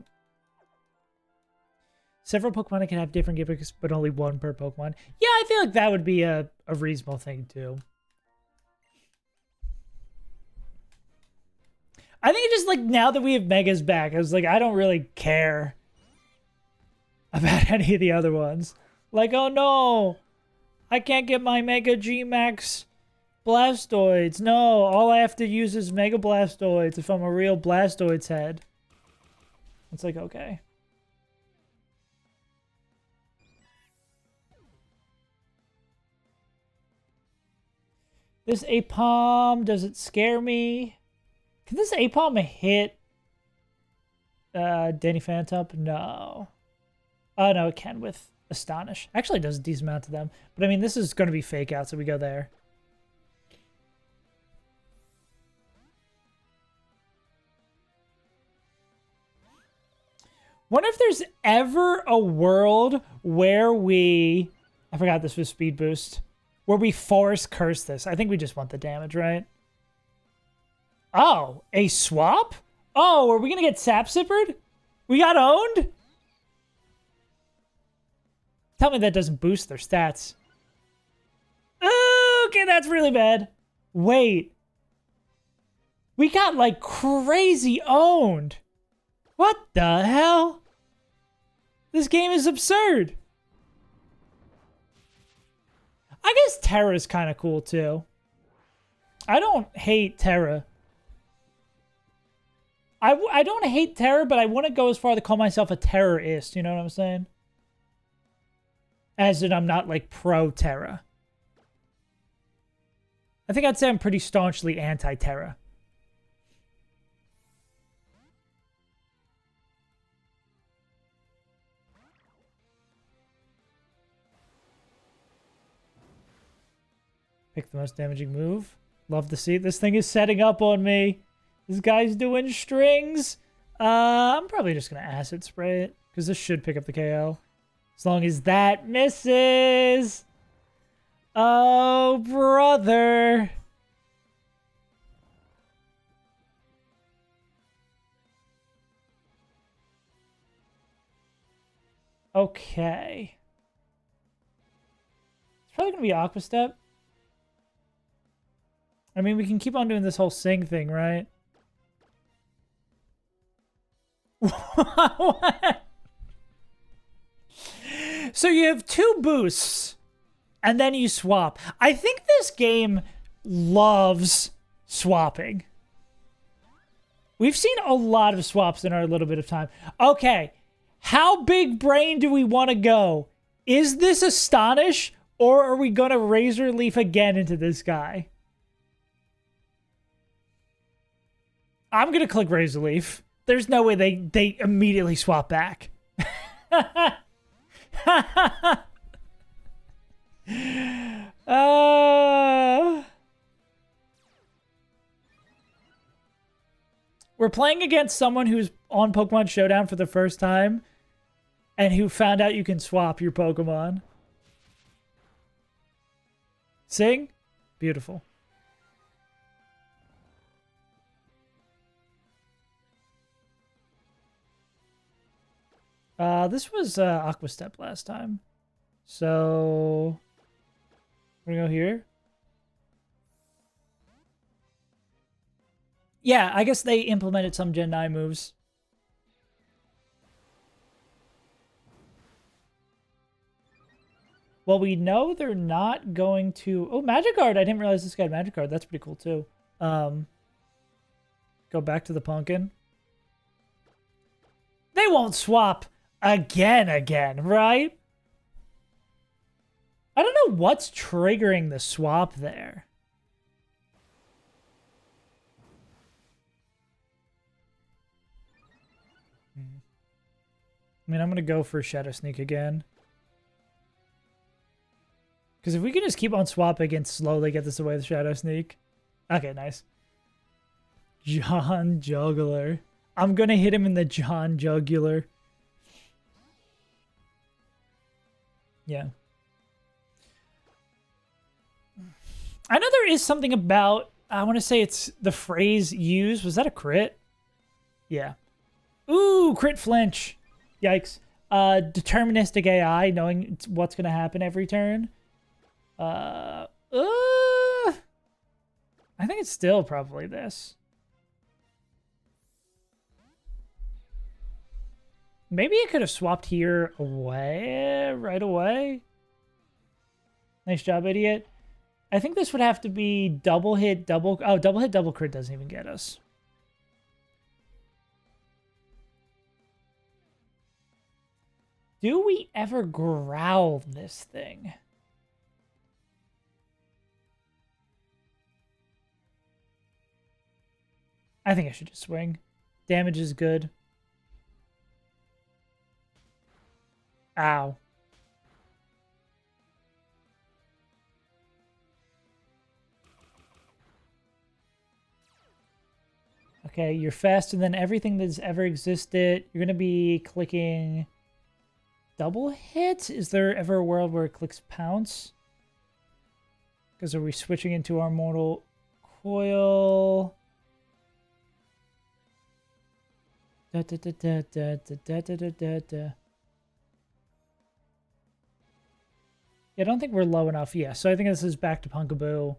Several Pokemon can have different gimmicks, but only one per Pokemon. Yeah, I feel like that would be a reasonable thing, too. I think it's just, like, now that we have Megas back, I was like, I don't really care about any of the other ones. Like, oh no, I can't get my Mega G-Max Blastoids. No, all I have to use is Mega Blastoids if I'm a real Blastoids head. It's like, okay. This Apom, does it scare me? Can this Apom hit Danny Phantom? No. Oh, no, it can with Astonish. Actually, it does a decent amount to them. But, I mean, this is going to be fake out, so we go there. Wonder if there's ever a world where we... I forgot this was Speed Boost. Where we force curse this. I think we just want the damage, right? Oh, a swap? Oh, are we going to get Sap Sippered? We got owned? Tell me that doesn't boost their stats. Okay, that's really bad. Wait. We got, like, crazy owned. What the hell? This game is absurd. I guess Terra's kind of cool, too. I don't hate Terra. I don't hate Terra, but I wouldn't go as far to call myself a terrorist, you know what I'm saying? As in, I'm not, like, pro-Terra. I think I'd say I'm pretty staunchly anti-Terra. Pick the most damaging move. Love to see it. This thing is setting up on me. This guy's doing strings. I'm probably just going to Acid Spray it, because this should pick up the KO. As long as that misses. Oh, brother. Okay. It's probably going to be Aqua Step. I mean, we can keep on doing this whole sing thing, right? What? So you have two boosts, and then you swap. I think this game loves swapping. We've seen a lot of swaps in our little bit of time. Okay, how big brain do we want to go? Is this Astonish, or are we going to Razor Leaf again into this guy? I'm going to click Razor Leaf. There's no way they immediately swap back. We're playing against someone who's on Pokemon Showdown for the first time and who found out you can swap your Pokemon. Sing? Beautiful. This was Aqua Step last time. So we're gonna go here. Yeah, I guess they implemented some Gen 9 moves. Well, we know they're not going to... Oh, Magic Guard! I didn't realize this guy had Magic Guard. That's pretty cool, too. Go back to the Pumpkin. They won't swap again, right? I don't know what's triggering the swap there. I mean, I'm going to go for Shadow Sneak again. Because if we can just keep on swapping and slowly get this away with Shadow Sneak. Okay, nice. John Jugular. I'm going to hit him in the John Jugular. Yeah. I know there is something about, I want to say it's the phrase used. Was that a crit? Yeah. Ooh, crit flinch. Yikes. Deterministic AI, knowing what's going to happen every turn. I think it's still probably this. Maybe it could have swapped here away right away. Nice job, idiot. I think this would have to be double hit, double... Oh, double hit, double crit doesn't even get us. Do we ever growl this thing? I think I should just swing. Damage is good. Ow. Okay, you're faster than everything that's ever existed. You're going to be clicking double hit? Is there ever a world where it clicks pounce? Because are we switching into our mortal coil? Da, da, da, da, da, da, da, da, da, da. Yeah, I don't think we're low enough. Yeah, so I think this is back to Punkaboo.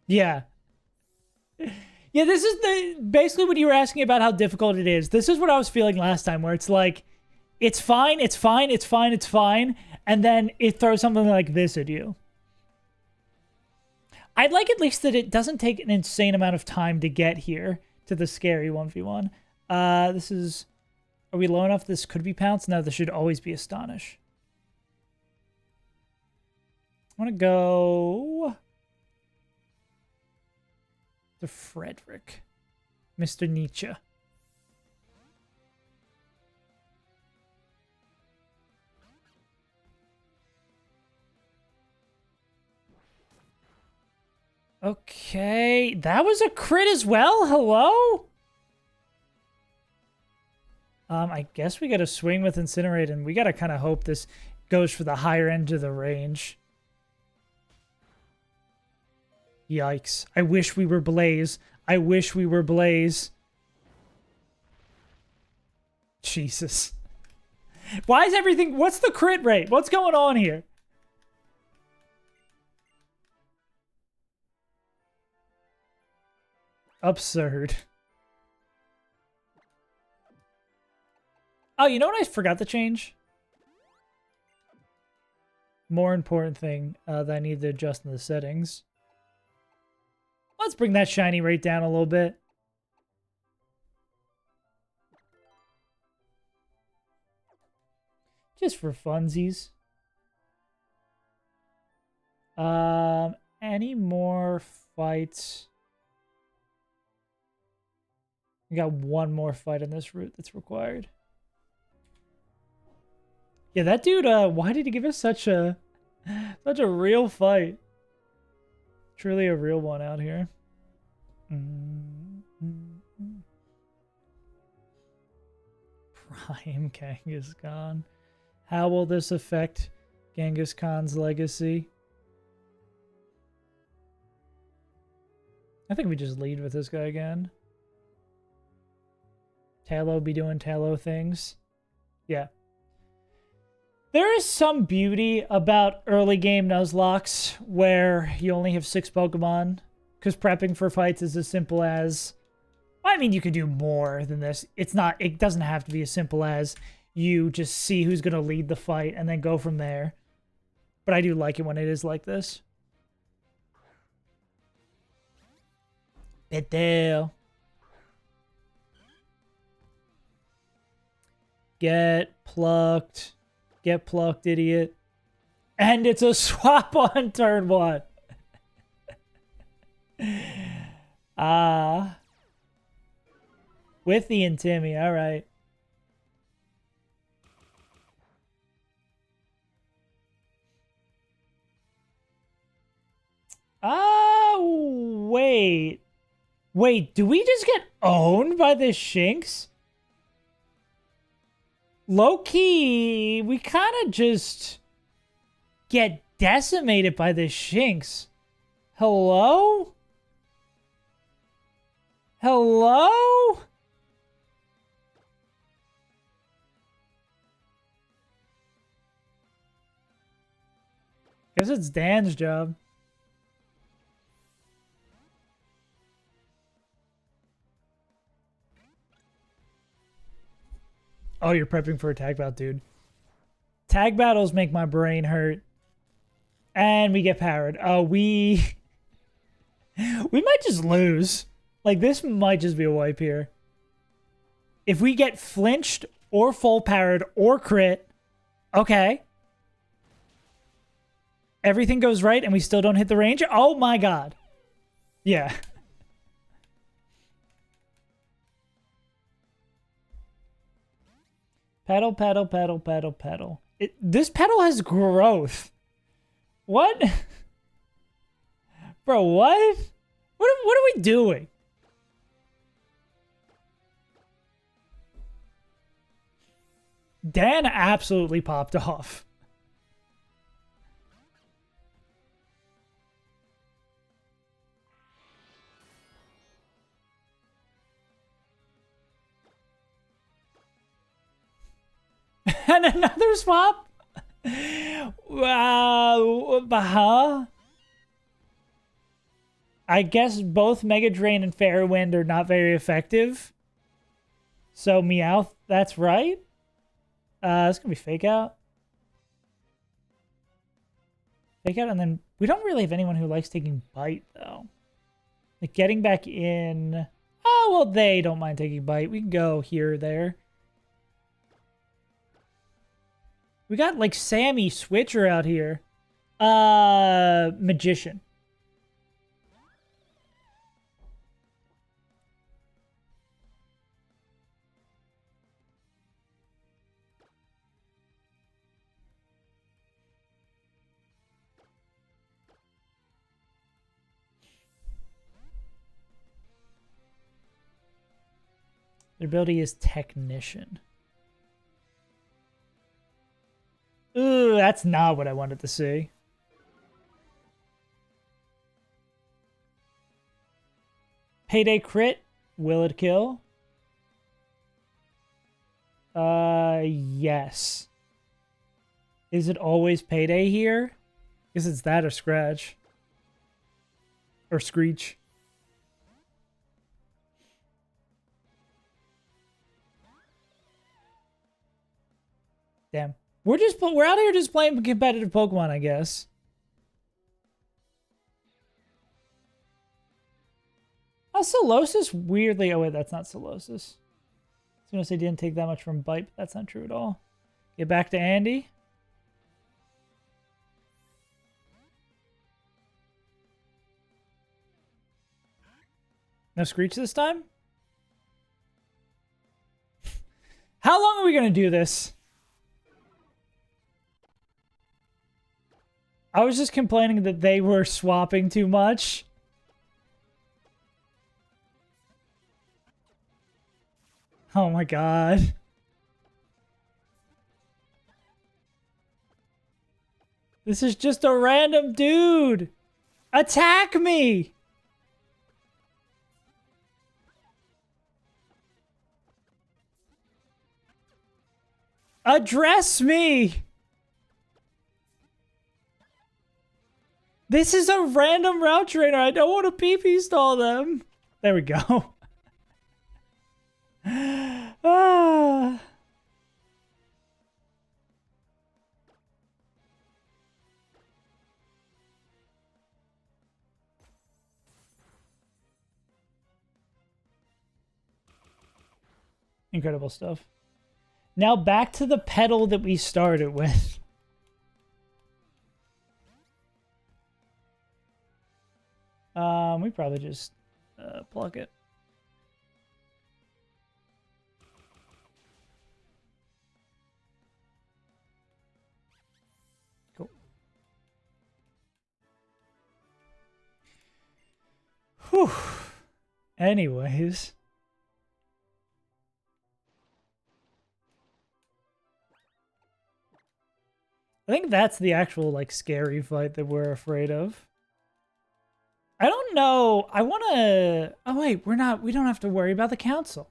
Yeah. Yeah, this is basically what you were asking about how difficult it is. This is what I was feeling last time, where it's like, it's fine, it's fine, it's fine, it's fine, and then it throws something like this at you. I'd like at least that it doesn't take an insane amount of time to get here to the scary 1v1. This is... Are we low enough? This could be Pounce? No, this should always be Astonish. I want to go... to Frederick. Mr. Nietzsche. Okay, that was a crit as well? Hello? I guess we gotta swing with Incinerate, and we gotta kind of hope this goes for the higher end of the range. Yikes. I wish we were Blaze. I wish we were Blaze. Jesus. Why is everything... What's the crit rate? What's going on here? Absurd. Oh, you know what I forgot to change? More important thing that I need to adjust in the settings. Let's bring that shiny rate down a little bit. Just for funsies. Any more fights? We got one more fight on this route that's required. Yeah, that dude, why did he give us such a real fight? Truly a real one out here. Prime Kangaskhan. How will this affect Kangaskhan's legacy? I think we just lead with this guy again. Talo be doing Talo things. Yeah. There is some beauty about early game Nuzlocks where you only have 6 Pokemon, because prepping for fights is as simple as... I mean, you could do more than this. It doesn't have to be as simple as you just see who's going to lead the fight and then go from there. But I do like it when it is like this. Petal. Get plucked. Get plucked, idiot. And it's a swap on turn 1. With the Intimi, alright. Oh, wait. Wait, do we just get owned by the Shinx? Low-key, we kind of just get decimated by the Shinx. Hello? Hello? Guess it's Dan's job. Oh, you're prepping for a tag battle, dude. Tag battles make my brain hurt. And we get powered. Oh, we might just lose. Like, this might just be a wipe here. If we get flinched or full powered or crit, okay. Everything goes right and we still don't hit the range. Oh my god. Yeah. Pedal, pedal, pedal, pedal, pedal. This pedal has growth. What? Bro, what? What are we doing? Dan absolutely popped off. And another swap? Huh? I guess both Mega Drain and Fair Wind are not very effective. So Meowth, that's right. It's gonna be Fake Out. Fake Out, and then we don't really have anyone who likes taking Bite, though. Like, getting back in... Oh, well, they don't mind taking Bite. We can go here or there. We got, like, Sammy Switcher out here. Magician. Their ability is Technician. Ooh, that's not what I wanted to see. Payday crit. Will it kill? Yes. Is it always Payday here? Guess it's that or Scratch. Or Screech. Damn. We're out here just playing competitive Pokemon, I guess. Oh, Solosis weirdly... Oh, wait, that's not Solosis. I was going to say didn't take that much from Bite, but that's not true at all. Get back to Andy. No Screech this time? How long are we going to do this? I was just complaining that they were swapping too much. Oh my god. This is just a random dude. Attack me. Address me. This is a random route trainer. I don't want to PP stall them. There we go. Ah. Incredible stuff. Now back to the pedal that we started with. We probably just pluck it. Cool. Whew. Anyways. I think that's the actual, like, scary fight that we're afraid of. I don't know. I want to... Oh, wait. We don't have to worry about the council.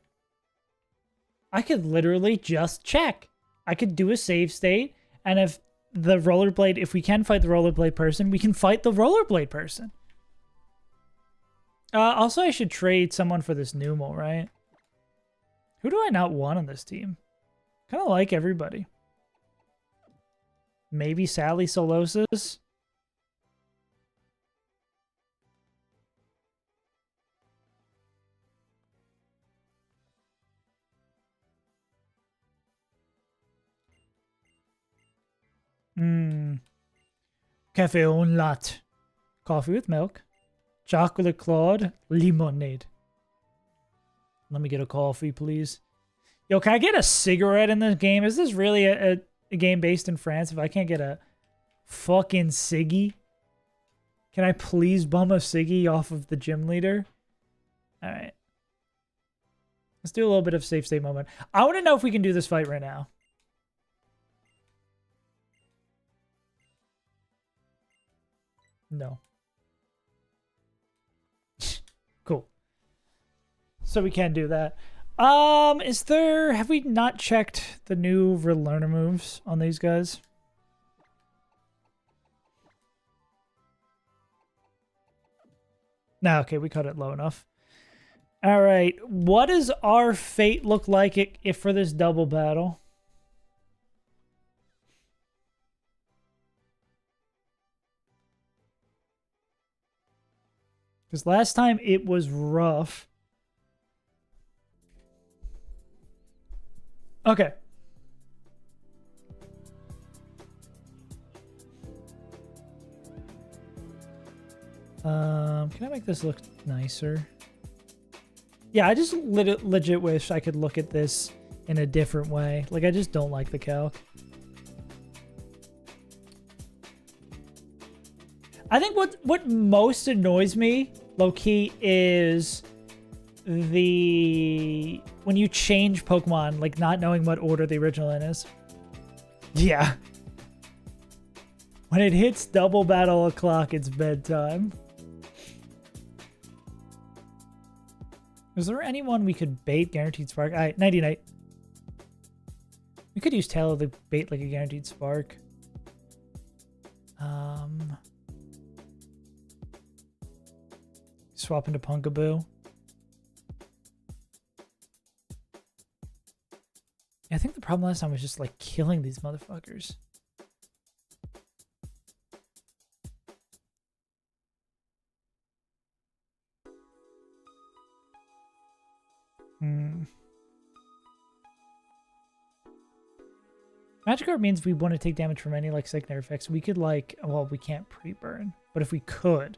I could literally just check. I could do a save state, and if the rollerblade, if we can fight the rollerblade person, we can fight the rollerblade person. Also, I should trade someone for this Nouveau, right? Who do I not want on this team? Kind of like everybody. Maybe Sally Solosis? Cafe au latte. Coffee with milk. Chocolate Claude. Lemonade. Let me get a coffee, please. Yo, can I get a cigarette in this game? Is this really a game based in France if I can't get a fucking ciggy? Can I please bum a ciggy off of the gym leader? Alright. Let's do a little bit of safe state moment. I want to know if we can do this fight right now. No. Cool. So we can do that. Have we not checked the new relearner moves on these guys? No, okay, we cut it low enough. All right, what does our fate look like if for this double battle? Because last time it was rough. Okay. Can I make this look nicer? Yeah, I just legit wish I could look at this in a different way. Like, I just don't like the calc. I think what most annoys me, low-key, is when you change Pokemon, like not knowing what order the original in is. Yeah. When it hits double battle o'clock, it's bedtime. Is there anyone we could bait Guaranteed Spark? All right, nighty-night. We could use Tail to bait like a Guaranteed Spark. Swap into Punkaboo. I think the problem last time was just like killing these motherfuckers. Magic Art means we want to take damage from any like secondary effects. We could like, well, we can't pre-burn, but if we could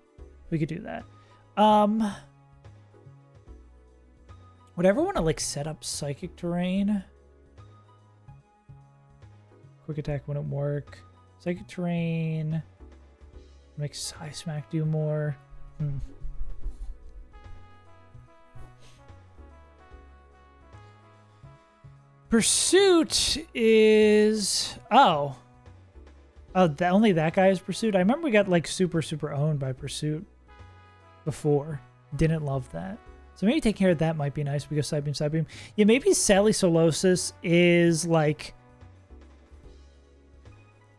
do that. Would ever want to like set up Psychic Terrain? Quick Attack wouldn't work. Psychic Terrain. Make Psysmack do more. Pursuit is... Oh, only that guy is Pursuit? I remember we got like super owned by Pursuit before. Didn't love that. So maybe taking care of that might be nice. We go Side Beam. Yeah, maybe Sally Solosis is like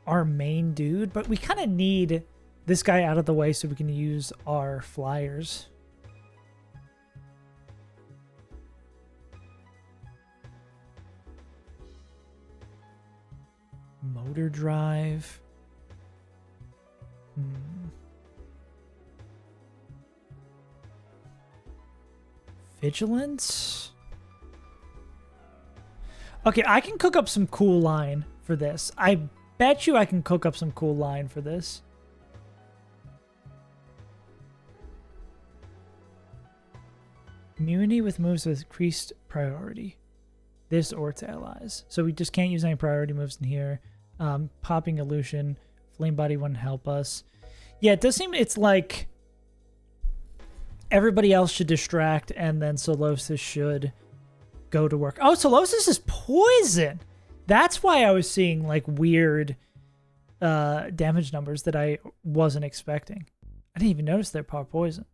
our main dude, but we kind of need this guy out of the way so we can use our flyers. Motor Drive. Vigilance? Okay, I can cook up some cool line for this. I bet you I can cook up some cool line for this. Immunity with moves with increased priority. This or its allies. So we just can't use any priority moves in here. Popping Illusion. Flame Body wouldn't help us. Yeah, it does seem it's like everybody else should distract and then Solosis should go to work. Oh, Solosis is poison! That's why I was seeing like weird damage numbers that I wasn't expecting. I didn't even notice they're power poison.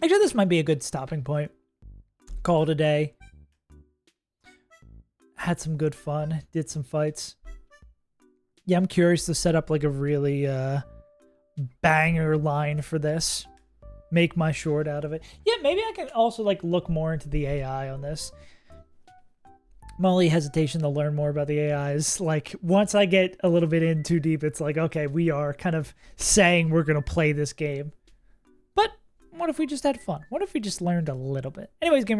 Actually, this might be a good stopping point. Call it a day. Had some good fun. Did some fights. Yeah, I'm curious to set up like a really banger line for this. Make my short out of it. Yeah, maybe I can also like look more into the AI on this. My only hesitation to learn more about the AI is like once I get a little bit in too deep, it's like, okay, we are kind of saying we're going to play this game. But what if we just had fun? What if we just learned a little bit? Anyways, gamers.